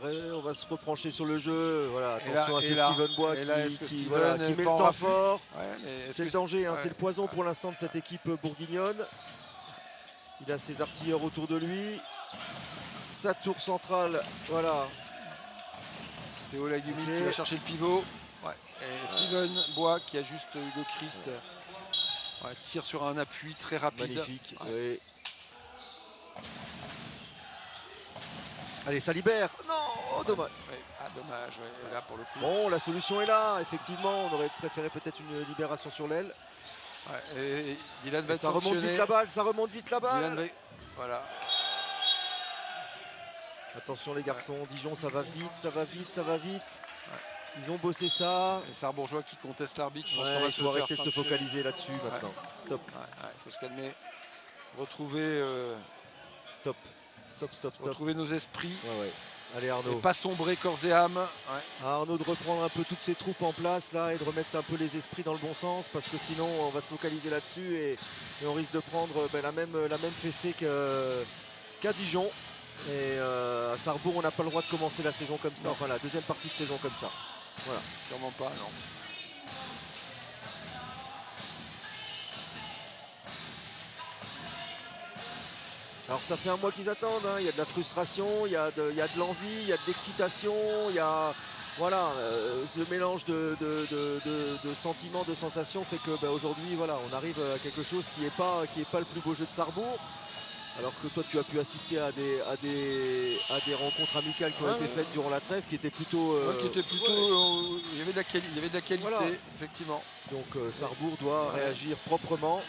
On va se repencher sur le jeu. Voilà, attention à ce Steven Bois qui met le temps fort. C'est le danger, hein, c'est le poison pour l'instant de cette équipe bourguignonne. Il a ses artilleurs autour de lui. Sa tour centrale, voilà. Théo Lagumil qui va chercher le pivot. Et Steven Bois qui a juste Hugo Christ. Tire sur un appui très rapide. Magnifique. Oui. Allez, ça libère. Non, dommage. Dommage, là pour le coup. Bon, la solution est là, effectivement. On aurait préféré peut-être une libération sur l'aile. Et Dylan va ça remonte vite la balle, Voilà. Attention les garçons, Dijon, ça va vite. Ils ont bossé ça. Les Sarbourgeois qui contestent l'arbitre. Il faut arrêter de se focaliser là-dessus maintenant. Stop. Il faut se calmer. Retrouver. Stop. Retrouver nos esprits. Allez Arnaud. Et pas sombrer corps et âme. Arnaud de reprendre un peu toutes ses troupes en place là et de remettre un peu les esprits dans le bon sens parce que sinon on va se focaliser là-dessus et on risque de prendre la même fessée qu'à Dijon. Et à Sarrebourg on n'a pas le droit de commencer la saison comme ça, enfin la deuxième partie de saison comme ça. Voilà. Sûrement pas, non. Alors ça fait un mois qu'ils attendent, hein. Il y a de la frustration, il y a de l'envie, il y a de l'excitation, il y a voilà, ce mélange de sentiments, de sensations fait que aujourd'hui voilà, on arrive à quelque chose qui est pas le plus beau jeu de Sarrebourg. Alors que toi tu as pu assister à des rencontres amicales qui ont été faites durant la trêve qui étaient plutôt il y avait de la qualité, voilà. Effectivement. Donc Sarrebourg doit réagir proprement.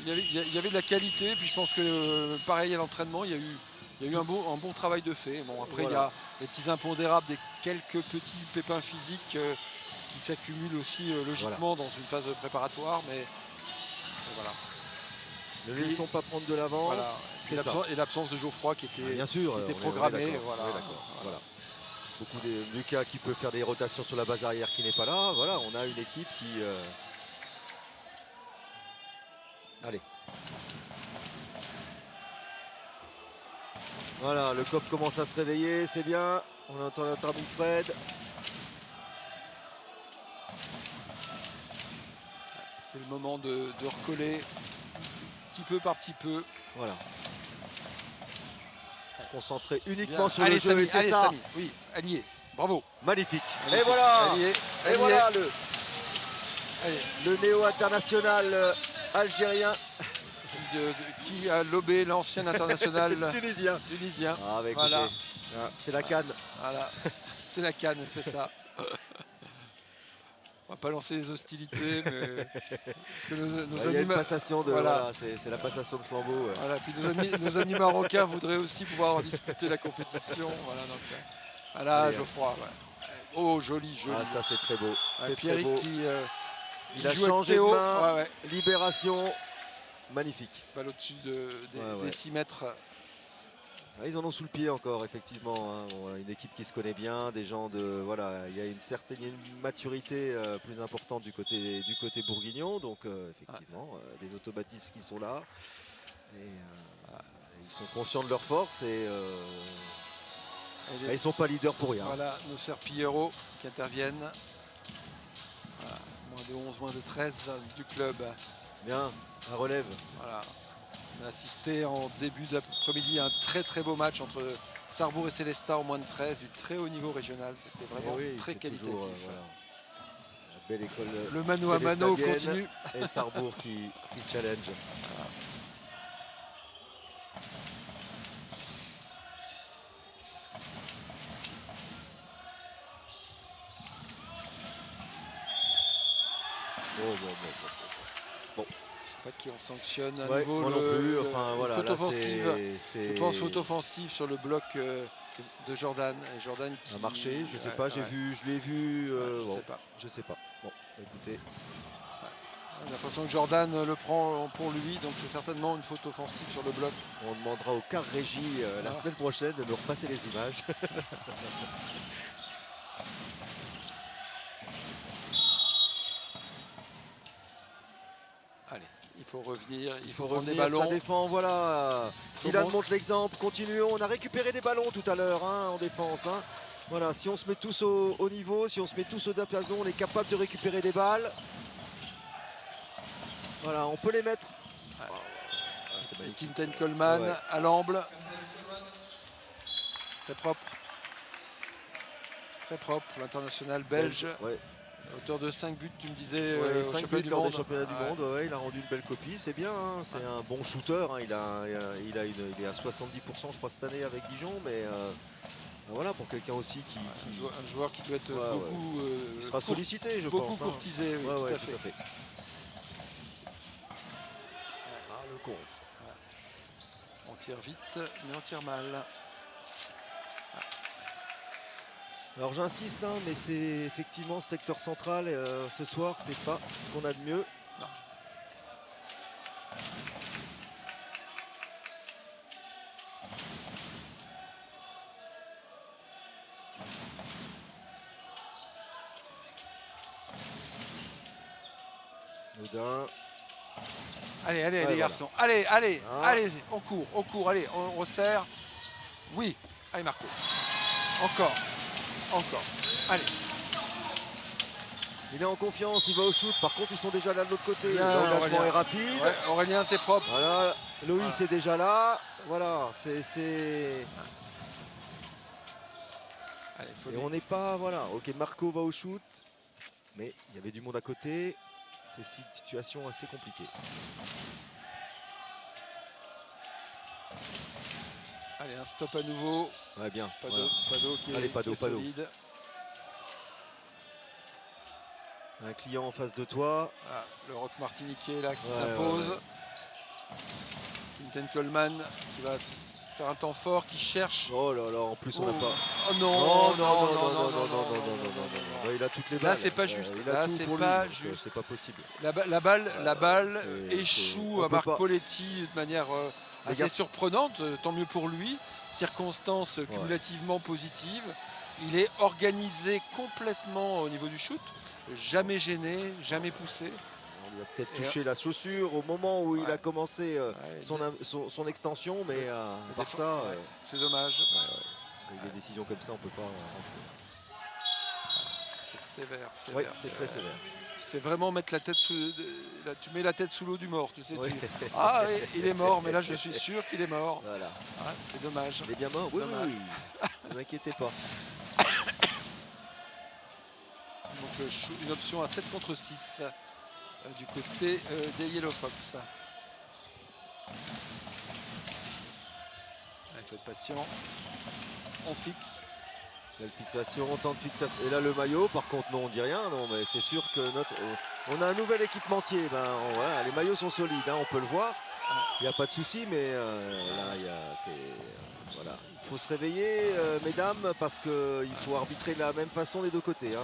Il y avait de la qualité, puis je pense que pareil à l'entraînement, il y a eu un bon travail de fait. Bon, après il y a des petits impondérables, des quelques petits pépins physiques qui s'accumulent aussi logiquement dans une phase préparatoire, mais voilà. Ne laissons pas prendre de l'avance. Voilà. Et l'absence de Geoffroy qui était, programmée. Voilà. Beaucoup de Lucas qui peut faire des rotations sur la base arrière qui n'est pas là. Voilà, on a une équipe qui. Allez. Voilà, le COP commence à se réveiller, c'est bien. On entend notre ami Fred. C'est le moment de recoller. Petit peu par petit peu. Voilà. Se concentrer uniquement sur le jeu. C'est ça. Samy. Oui, allié. Bravo. Magnifique. Magnifique. Et voilà. Allié. Voilà le néo-international algérien. Qui a lobé l'ancien international tunisien. Voilà. C'est la canne. Voilà. C'est la canne, c'est ça. On va pas lancer les hostilités, mais parce que il y a une passation de c'est la passation de flambeau. Voilà, puis nos amis marocains voudraient aussi pouvoir discuter la compétition. Voilà, Geoffroy. Oh, joli. Ah, ça c'est très beau. C'est très Pierrick beau. qui a changé de main. Libération. Magnifique. Balle au-dessus des 6 mètres. Ils en ont sous le pied encore, effectivement. Hein. Bon, une équipe qui se connaît bien, des gens de. Voilà, il y a une maturité plus importante du côté bourguignon. Donc, effectivement, des automatismes qui sont là. Et ils sont conscients de leur force. Et Ils sont pas leaders pour rien. Voilà, nos sœurs Pillero qui interviennent. Voilà, moins de 11, moins de 13 du club. Bien, un relève. Voilà. On a assisté en début d'après-midi à un très beau match entre Sarrebourg et Sélestat en moins de 13, du très haut niveau régional. C'était vraiment très qualitatif. Toujours, voilà. La belle école. Le mano à mano continue. Et Sarrebourg qui challenge. Voilà. Bon. Je sais pas qui on sanctionne à Ouais, nouveau moi non plus. Enfin, voilà, faute là, offensive. c'est... Je pense faute offensive sur le bloc de Jordan. Et Jordan qui a marché, je sais pas, je l'ai vu. Je sais pas. Bon, écoutez. J'ai l'impression que Jordan le prend pour lui, donc c'est certainement une faute offensive sur le bloc. On demandera au car régie la semaine prochaine de nous repasser les images. Allez, il faut revenir, il faut revenir des ballons. Ça défend, voilà. Dylan montre l'exemple, continuons. On a récupéré des ballons tout à l'heure en défense. Voilà, si on se met tous au niveau, si on se met tous au diapason, on est capable de récupérer des balles. Voilà, on peut les mettre. Quinten Coleman à l'amble. Très propre. Très propre, l'international belge. Auteur de 5 buts, tu me disais, 5 buts lors des championnats du monde. Ouais, il a rendu une belle copie, c'est bien. C'est un bon shooter. Il est à 70% je crois cette année avec Dijon, mais voilà, pour quelqu'un aussi qui... Un joueur qui doit être beaucoup... il sera sollicité, je beaucoup pense. Beaucoup courtisé, oui, tout à fait. Le contre. On tire vite, mais on tire mal. Alors j'insiste, mais c'est effectivement ce secteur central ce soir, c'est pas ce qu'on a de mieux. Non. Audin. Allez, les garçons. Allez, on court, allez, on resserre. Oui, allez Marco. Encore. Allez. Il est en confiance, il va au shoot. Par contre, ils sont déjà là de l'autre côté. L'engagement est rapide. Ouais, Aurélien, c'est propre. Voilà, Loïs est déjà là. Voilà, c'est... Et on n'est pas... Voilà, ok, Marco va au shoot. Mais il y avait du monde à côté. C'est une situation assez compliquée. Allez, un stop à nouveau. Ouais, bien. Pado qui est solide. Un client en face de toi. Ah, le rock martiniquais là qui s'impose. Quinten Coleman qui va faire un temps fort, qui cherche. Oh là là, en plus on n'a pas. Oh non, non. Il a toutes les balles. Là c'est pas juste. Là c'est pas juste. C'est pas possible. La balle échoue à Marc Poletti de manière assez surprenante. Tant mieux pour lui. Circonstances cumulativement positives. Il est organisé complètement au niveau du shoot. Jamais gêné, jamais poussé. Il a peut-être touché la chaussure au moment où il a commencé son extension, mais par ça... c'est dommage. Avec des décisions comme ça, on ne peut pas avancer. C'est sévère. Oui, c'est très sévère. C'est vraiment mettre la tête sous... Tu mets la tête sous l'eau du mort, tu sais. Ah oui, il est mort, mais là je suis sûr qu'il est mort. Voilà. C'est dommage. Il est bien mort. Oui. Ne vous inquiétez pas. Donc une option à 7 contre 6 du côté des Yellow Fox. Il faut être patient. On fixe. Belle fixation, temps de fixation. Et là le maillot, par contre non, on dit rien, non, mais c'est sûr que on a un nouvel équipementier. Les maillots sont solides, on peut le voir. Il n'y a pas de souci, mais là voilà. Il faut se réveiller, mesdames, parce qu'il faut arbitrer de la même façon des deux côtés.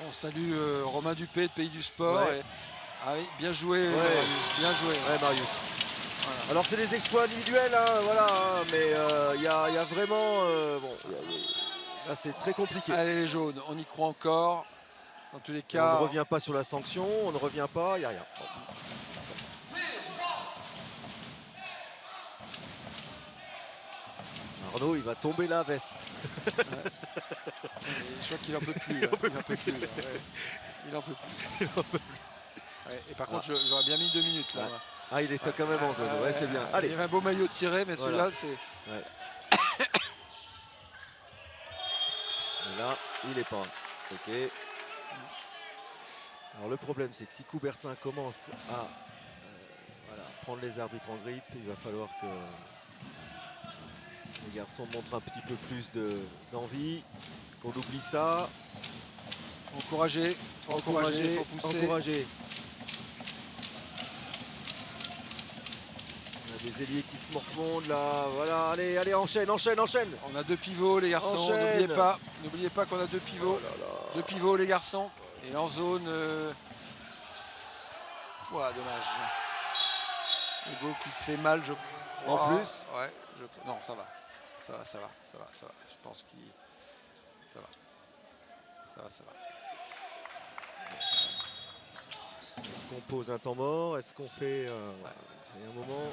On salue Romain Dupé de Pays du Sport. Ah oui, bien joué, Marius. Bien joué. Marius. Voilà. Alors c'est des exploits individuels, mais il y a vraiment... là c'est très compliqué. Allez les jaunes, on y croit encore. Dans tous les cas... On ne revient pas sur la sanction, on ne revient pas, il n'y a rien. Arnaud, il va tomber la veste. Ouais. Je crois qu'il en peut plus. Il en peut plus. Là, ouais. Il en peut plus. Ouais, et par contre, j'aurais bien mis 2 minutes là. Ouais. Ah, il était quand même en zone. Ouais, c'est bien. Allez. Il y avait un beau maillot tiré, mais Voilà. celui-là, c'est. Ouais. Et là, il est pas. Ok. Alors le problème, c'est que si Coubertin commence à voilà, prendre les arbitres en grippe, il va falloir que les garçons montrent un petit peu plus d'envie, qu'on oublie ça. Faut encourager, faut encourager, faut pousser. Encourager. On a des ailiers qui se morfondent là. Voilà, allez, allez, enchaîne, enchaîne, enchaîne. On a 2 pivots, les garçons. Enchaîne. N'oubliez pas qu'on a 2 pivots. Oh là là. 2 pivots, les garçons. Et en zone. Voilà, dommage. Hugo qui se fait mal, je crois. En plus. Ouais. Non, ça va. Ça va. Je pense qu'il. Ça va. Est-ce qu'on pose un temps mort? Est-ce qu'on fait c'est un moment.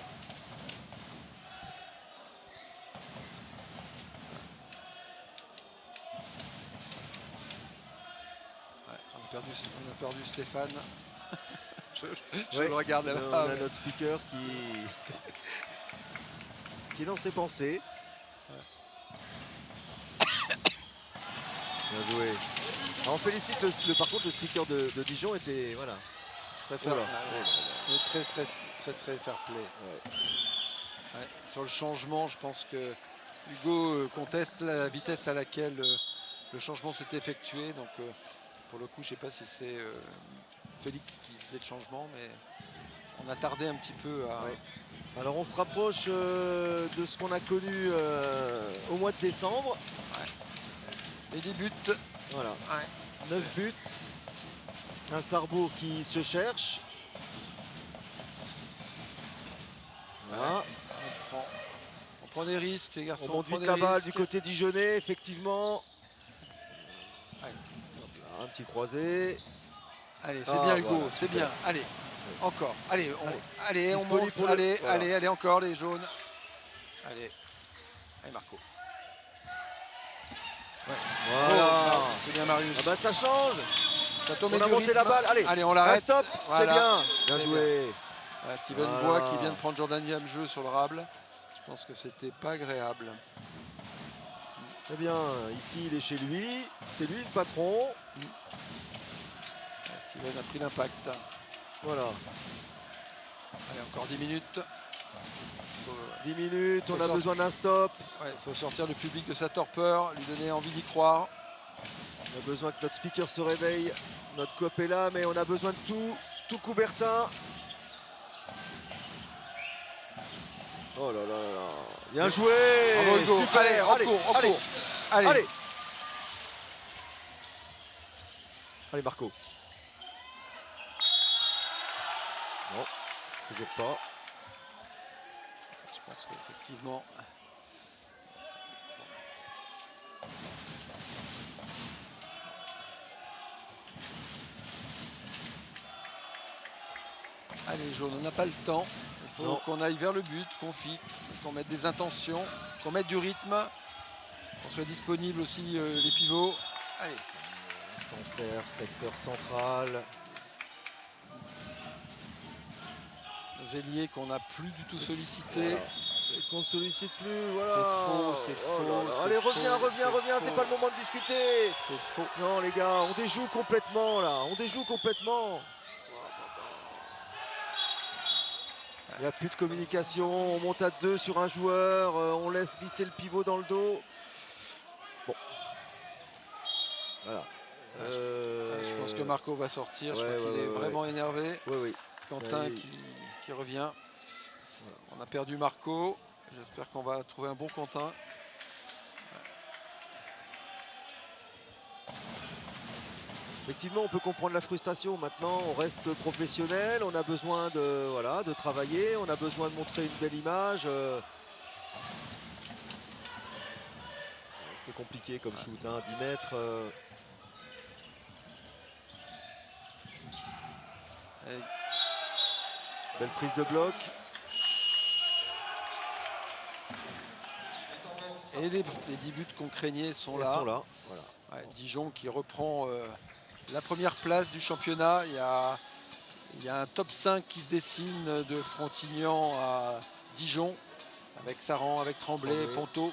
Ouais, on a perdu Stéphane. je Ouais, le regarde là. On a notre speaker qui est dans ses pensées. Bien joué. Alors on félicite par contre le speaker de Dijon était voilà. Très fair, très fair play. Ouais. Ouais, sur le changement, je pense que Hugo conteste la vitesse à laquelle le changement s'est effectué. Donc pour le coup, je ne sais pas si c'est Félix qui faisait le changement, mais on a tardé un petit peu à. Ouais. Alors on se rapproche de ce qu'on a connu au mois de décembre. Ouais. Et des buts. Voilà. Ouais. 9 buts. Un Sarrebourg qui se cherche. Voilà. Ouais. On prend des risques, les garçons. On monte vite la balle du côté dijonnais, effectivement. Ouais. Là, un petit croisé. Allez, c'est bien Hugo, voilà, c'est bien. Allez, encore. Allez, on Dispoli monte. pour Allez, voilà. allez, encore les jaunes. Allez, Marco. Ouais. Voilà. Oh, c'est bien Marius. Ah bah ça change. On a monté la balle. Allez, on l'arrête. Stop. Voilà. C'est bien. Bien joué. Voilà, Steven Voilà. Bois qui vient de prendre Jordania jeu sur le rable. Je pense que c'était pas agréable. Eh bien, ici il est chez lui. C'est lui le patron. Steven a pris l'impact. Voilà. Allez, encore 10 minutes. 10 minutes, on a besoin d'un stop. Il faut sortir le public de sa torpeur, lui donner envie d'y croire. On a besoin que notre speaker se réveille. Notre coop est là, mais on a besoin de tout Coubertin. Oh là là là. Bien joué. Super. Allez, en cours. Allez Marco. Non, toujours pas. Je pense qu'effectivement. Allez, jaune, on n'a pas le temps. Il faut qu'on aille vers le but, qu'on fixe, qu'on mette des intentions, qu'on mette du rythme, qu'on soit disponible aussi les pivots. Allez. Centre, secteur central. Nos ailiers qu'on n'a plus du tout sollicités. Voilà. Qu'on ne sollicite plus, voilà. C'est faux. Allez, reviens, c'est pas le moment de discuter. C'est faux. Non les gars, on déjoue complètement là, Il n'y a plus de communication, on monte à 2 sur un joueur, on laisse glisser le pivot dans le dos. Bon. Voilà. Je pense que Marco va sortir, je crois qu'il est vraiment énervé. Oui. Quentin qui revient. Voilà. On a perdu Marco, j'espère qu'on va trouver un bon Quentin. Effectivement, on peut comprendre la frustration. Maintenant, on reste professionnel. On a besoin de travailler. On a besoin de montrer une belle image. C'est compliqué comme shoot, hein, 10 mètres. Belle prise de bloc. Et les 10 buts qu'on craignait sont Ils là. sont là. Voilà. Ouais, Dijon qui reprend la première place du championnat. Il y a un top 5 qui se dessine de Frontignan à Dijon, avec Saran, avec Tremblay, Ponto.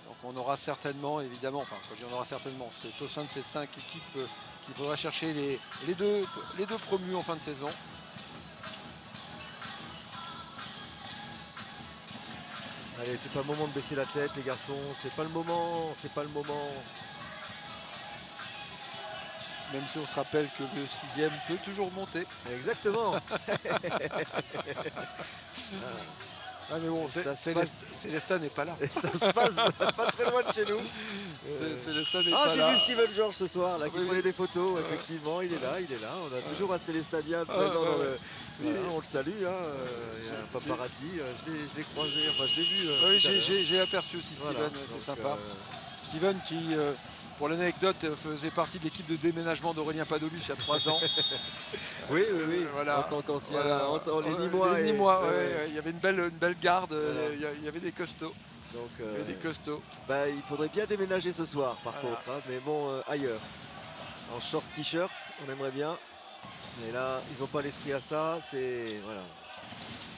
Donc on aura certainement, évidemment, enfin quand je dis on aura certainement, c'est au sein de ces 5 équipes qu'il faudra chercher les deux promus en fin de saison. Allez, c'est pas le moment de baisser la tête les garçons, c'est pas le moment, c'est pas le moment. Même si on se rappelle que le 6e peut toujours monter. Exactement. Ah mais bon, Célestin n'est pas là. Et ça se passe pas très loin de chez nous. Célestin n'est Ah, pas là. j'ai vu Steven George ce soir, là, qui Oui, prenait des photos. Effectivement, il est là, il est là. On a toujours un Célestinien présent dans le... Voilà, on le salue, hein. Il y a un paparazzi, je l'ai croisé, enfin je l'ai vu. Oui, j'ai aperçu aussi Steven, voilà, c'est donc, sympa. Steven qui, pour l'anecdote, faisait partie de l'équipe de déménagement d'Aurélien Padolus il y a 3 ans. Oui, voilà. En tant qu'ancien, Voilà. les Nîmois. Les Nîmois, il y avait une belle garde, Voilà. il y avait des costauds. Donc, Il y avait des costauds. bah, il faudrait bien déménager ce soir par contre, hein, mais bon, ailleurs. En short t-shirt, on aimerait bien. Mais là, ils n'ont pas l'esprit à ça. C'est voilà.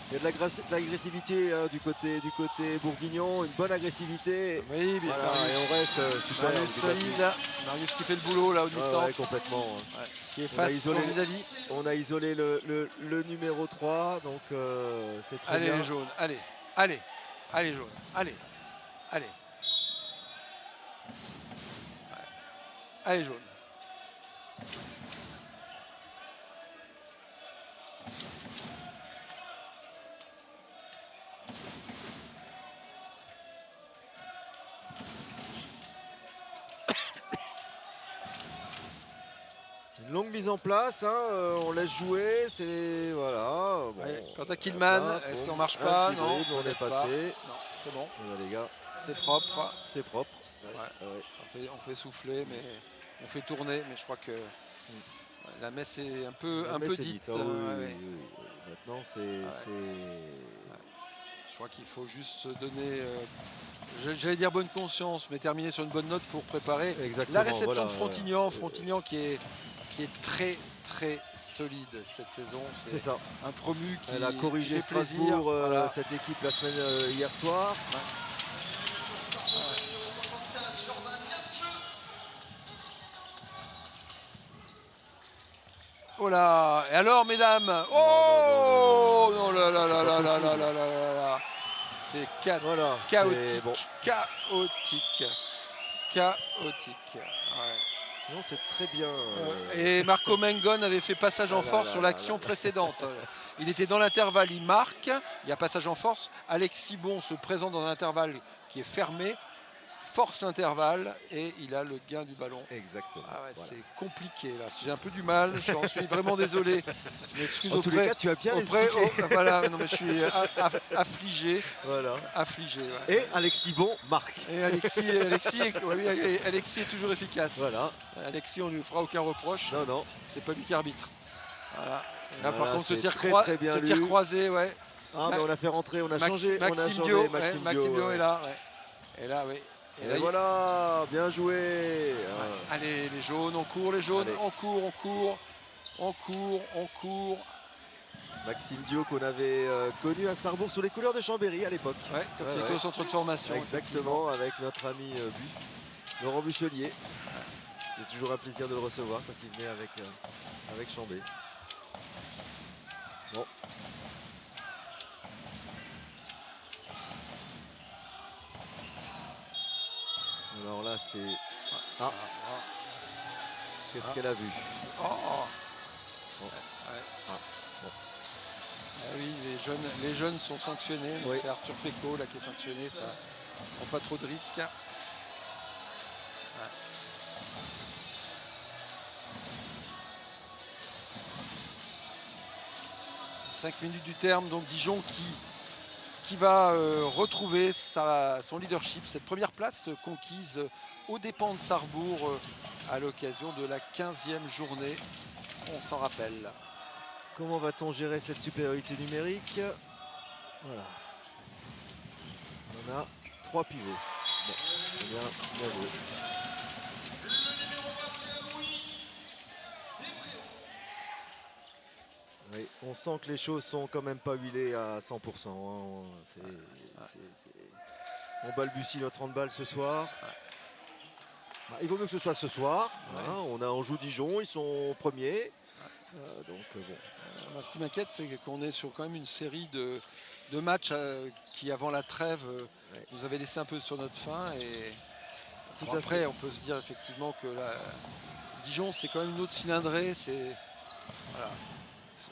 Il y a de l'agressivité du côté bourguignon, une bonne agressivité. Oui, bien. Voilà, et on reste super. Marius solide. Marius qui fait le boulot là au centre. Ouais, complètement. Ouais, qui efface son vis-à-vis. On a isolé le numéro 3, donc c'est très bien. Allez les jaunes, allez jaune, allez. Ouais. Allez jaune. Une longue mise en place, hein, on laisse jouer, c'est voilà. Bon, Ouais, quant à Killman, est-ce qu'on marche pas? Non, on est passé. Non, c'est bon. Voilà, les gars, C'est propre. c'est propre. Ouais. On fait souffler, mais on fait tourner, mais je crois que la messe est un peu dite. Ah, oui. Maintenant, Je crois qu'il faut juste se donner, j'allais dire bonne conscience, mais terminer sur une bonne note pour préparer la réception de Frontignan. Frontignan qui est très solide cette saison. C'est ça. Un promu qui a corrigé fait plaisir. Strasbourg, cette équipe la semaine hier soir. Ouais. Oh là, et alors mesdames, oh non là, c'est chaotique, bon. chaotique. Ouais. Non, c'est très bien. Et Marco Mengon avait fait passage en force sur l'action précédente. Il était dans l'intervalle, il marque, il y a passage en force. Alexis Bon se présente dans un intervalle qui est fermé, force l'intervalle et il a le gain du ballon. Exactement. Ah ouais, voilà. C'est compliqué là. J'ai un peu du mal, j'en suis vraiment désolé. Je m'excuse en tous les cas, tu as bien expliqué. Voilà, non mais je suis affligé. Voilà. Affligé. Ouais. Et Alexis Bon marque. Et Alexis est toujours efficace. Voilà. Alexis, on ne lui fera aucun reproche. Non. C'est pas lui qui arbitre. Voilà. Et là, Voilà, par contre, ce tir croisé, ouais. Ah, mais on a fait rentrer, on a changé. Maxime Bio est là. Ouais. Et là, oui. Et là, voilà, bien joué. Ouais. Allez, les jaunes, on court, les jaunes, on court. Maxime Dio qu'on avait connu à Sarrebourg sous les couleurs de Chambéry à l'époque. Ouais, c'était au centre de formation. Exactement, avec notre ami Laurent Buchelier. C'est toujours un plaisir de le recevoir quand il venait avec Chambé. Bon. Alors là, c'est... Qu'est-ce qu'elle a vu? Bon. Bon. Ah oui, les jeunes sont sanctionnés. Oui. C'est Arthur Péco là, qui est sanctionné. Ça ne prend pas trop de risques. Ouais. 5 minutes du terme, donc Dijon qui va retrouver son leadership, cette première place conquise aux dépens de Sarrebourg à l'occasion de la 15e journée, on s'en rappelle. Comment va-t-on gérer cette supériorité numérique? Voilà. On a 3 pivots. Bon, bien, bien joué. Oui, on sent que les choses sont quand même pas huilées à 100%. Hein. On balbutie notre handball ce soir. Bah, il vaut mieux que ce soit ce soir. Ouais. Hein. On a Anjou-Dijon, ils sont premiers. Donc bon. Ce qui m'inquiète, c'est qu'on est sur quand même une série de matchs qui, avant la trêve, Ouais. nous avaient laissé un peu sur notre faim. Et Tout bon, à après, fait. on peut se dire effectivement que Dijon, c'est quand même une autre cylindrée. Voilà.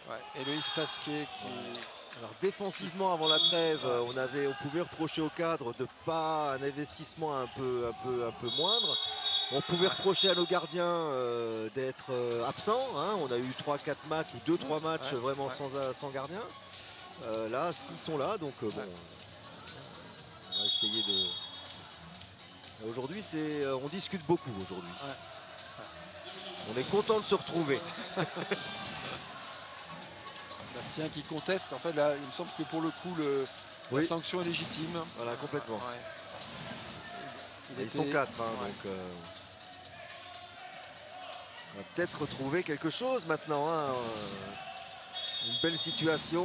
Ouais. Héloïse Pasquier qui. Alors défensivement avant la trêve, on pouvait reprocher au cadre de pas un investissement un peu moindre. On pouvait reprocher à nos gardiens d'être absents. Hein. On a eu 3-4 matchs ou 2-3 matchs vraiment sans gardien. Là, ils sont là, donc bon, on va essayer de. Aujourd'hui, on discute beaucoup aujourd'hui. On est content de se retrouver. Bastien qui conteste. En fait, là, il me semble que pour le coup, la sanction est légitime. Voilà, complètement. Ouais. Ils sont 4, hein, donc on va peut-être retrouver quelque chose maintenant. Hein. Une belle situation.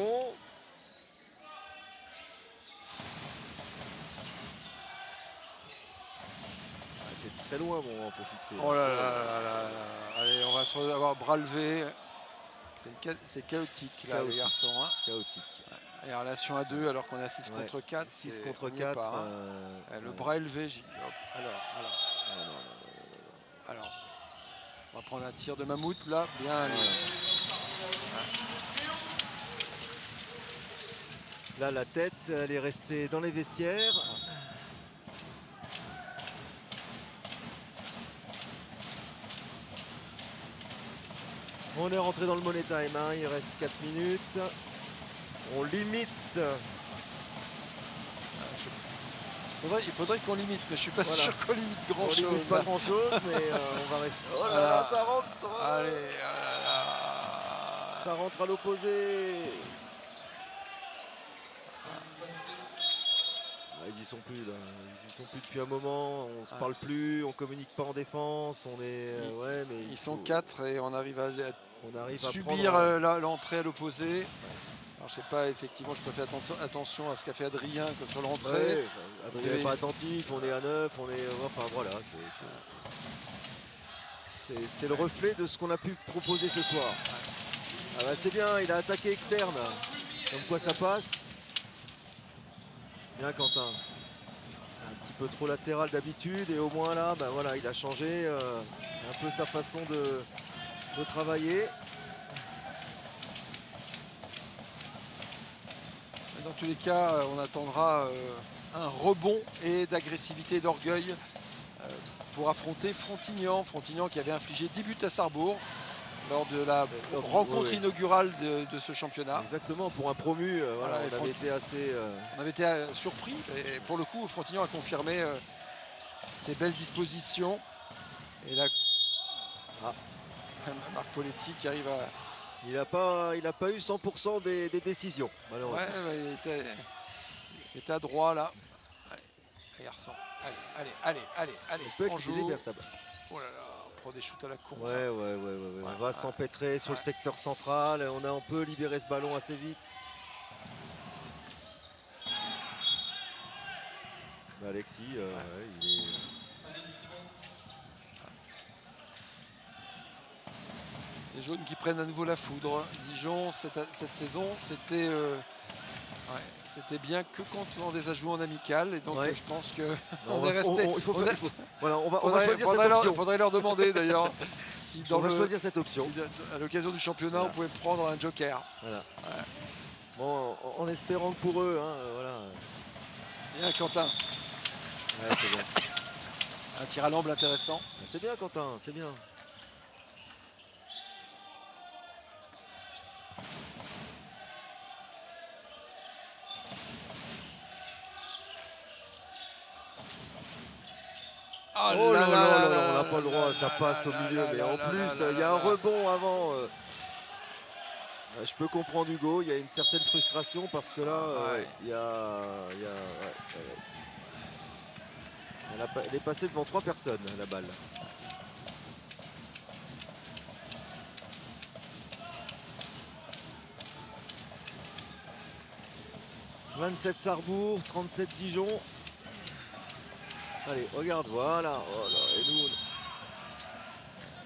T'es très loin, bon, pour fixer. Oh là là là là là. Allez, on va se avoir bras levé. C'est chaotique, là, les garçons. Hein. Chaotique. Et en relation à 2, alors qu'on est à 6 contre 4. 6 contre 4. Pas, hein. Le bras élevé, alors, on va prendre un tir de Mammouth, là. Bien. Là, la tête, elle est restée dans les vestiaires. On est rentré dans le money time, hein. Il reste 4 minutes. On limite. Il faudrait qu'on limite, mais je suis pas sûr qu'on limite grand chose. On limite pas grand chose, mais on va rester. Oh là là, ça rentre. Allez, oh là là. Ça rentre à l'opposé. Ils y sont plus là. Ils y sont plus depuis un moment. On se parle plus, on communique pas en défense. On est. Mais ils sont 4 et on arrive à subir prendre... l'entrée à l'opposé. Alors, je sais pas, effectivement, je préfère attention à ce qu'a fait Adrien que sur l'entrée. Ouais, Adrien n'est pas attentif, on est à 9, on est. Enfin voilà, c'est le reflet de ce qu'on a pu proposer ce soir. Ah bah, c'est bien, il a attaqué externe. Comme quoi ça passe. Bien Quentin. Un petit peu trop latéral d'habitude et au moins là, bah, voilà, il a changé un peu sa façon de travailler. Dans tous les cas, on attendra un rebond et d'agressivité et d'orgueil pour affronter Frontignan. Frontignan qui avait infligé 10 buts à Sarrebourg lors de la rencontre inaugurale de ce championnat. Exactement, pour un promu, voilà, on avait été assez... On avait été surpris et pour le coup, Frontignan a confirmé ses belles dispositions. Et là, Marc Poletti qui arrive à... Il n'a pas eu 100% des décisions, malheureusement. Ouais, il était à droit là. Allez, les garçons. Allez. On joue. Oh là là, on prend des shoots à la con. Ouais. On va s'empêtrer sur le secteur central. On peut libérer ce ballon assez vite. Alexis, il est... Les jaunes qui prennent à nouveau la foudre. Dijon, cette saison, c'était bien que quand on les a joués en amical. Et donc, je pense que on est resté. On va choisir cette option. Il faudrait leur demander d'ailleurs. On va choisir cette option. Si, à l'occasion du championnat, on pouvait prendre un joker. Voilà. Bon, en espérant que pour eux, hein, voilà. Bien, Quentin. Ouais, c'est bien. Un tir à l'amble intéressant. C'est bien, Quentin, c'est bien. Oh là là, on n'a pas le droit, ça passe au milieu, mais en plus, il y a un rebond avant. Je peux comprendre Hugo, il y a une certaine frustration parce que là, il y a Elle est passée devant 3 personnes, la balle. « 27 Sarrebourg, 37 Dijon. » Allez, regarde, voilà. Oh là, et nous...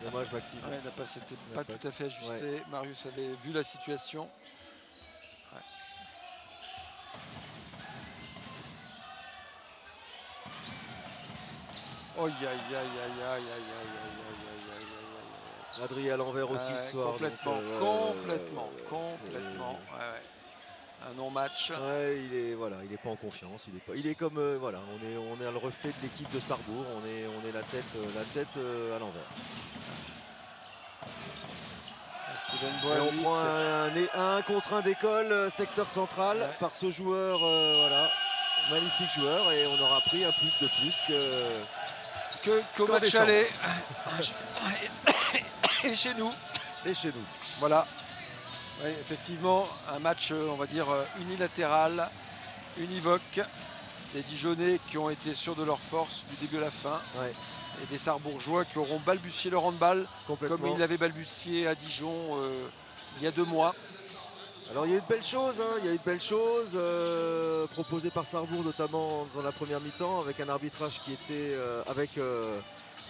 Dommage, Maxime. Ouais, c'était pas tout à fait ajusté. Ouais. Marius avait vu la situation. Ouais. Oh, aïe, aïe, aïe, aïe, aïe, aïe, aïe, aïe. Adrien à l'envers aussi ce soir. Complètement, donc, complètement. Ouais, ouais. Un non-match. Ouais, il est pas en confiance. Il est comme voilà, on est à le reflet de l'équipe de Sarrebourg. On est la tête à l'envers. On prend un contre un d'école, secteur central, ouais, par ce joueur, voilà, magnifique joueur, et on aura pris un plus de plus qu'au match aller. Et chez nous. Voilà. Oui, effectivement, un match, on va dire, unilatéral, univoque. Des Dijonnais qui ont été sûrs de leur force du début à la fin. Ouais. Et des Sarrebourgeois qui auront balbutié leur handball comme ils l'avaient balbutié à Dijon il y a 2 mois. Alors il y a eu de belles choses, proposées par Sarrebourg, notamment dans la première mi-temps, avec un arbitrage qui était avec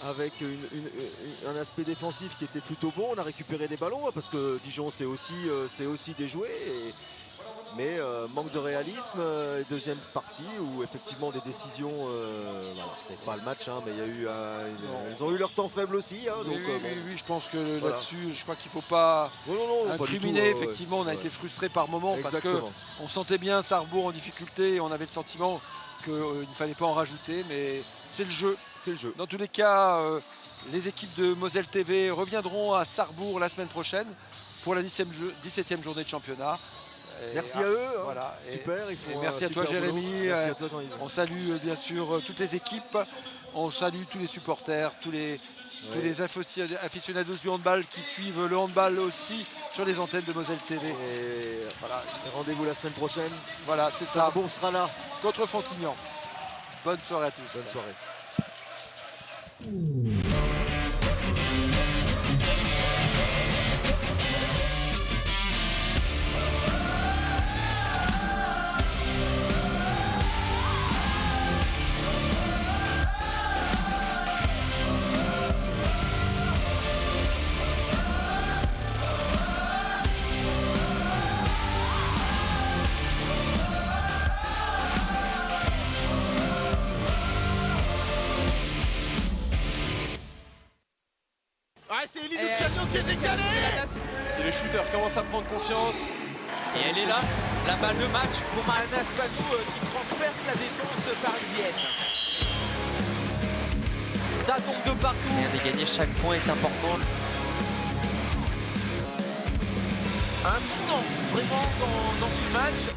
un aspect défensif qui était plutôt bon. On a récupéré des ballons parce que Dijon c'est aussi déjoué. Mais manque de réalisme, deuxième partie où effectivement des décisions, voilà, c'est pas le match, hein, mais il y a eu ils ont eu leur temps faible aussi. Hein, donc, oui, je pense que voilà, là-dessus, je crois qu'il ne faut pas incriminer. Effectivement, on a été frustré par moments. Exactement. Parce qu'on sentait bien Sarrebourg en difficulté et on avait le sentiment qu'il ne fallait pas en rajouter, mais c'est le jeu. Dans tous les cas, les équipes de Moselle TV reviendront à Sarrebourg la semaine prochaine pour la 17e journée de championnat. Merci à eux, hein. Voilà. Super. Merci à toi Jérémy. Merci à toi Jean-Yves. On salue bien sûr toutes les équipes, on salue tous les supporters, tous les aficionados du handball qui suivent le handball aussi sur les antennes de Moselle TV. Et voilà, rendez-vous la semaine prochaine. Voilà, c'est ça. Sarrebourg sera là. Contre Fontignan. Bonne soirée à tous. Bonne soirée. C'est Elie Luciano qui est décalé. C'est le shooter commence à prendre confiance. Et elle est là, la balle de match pour Anas Badou qui transperce la défense parisienne. Ça tombe de partout. Rien de gagner, chaque point est important. Un tournant vraiment dans ce match.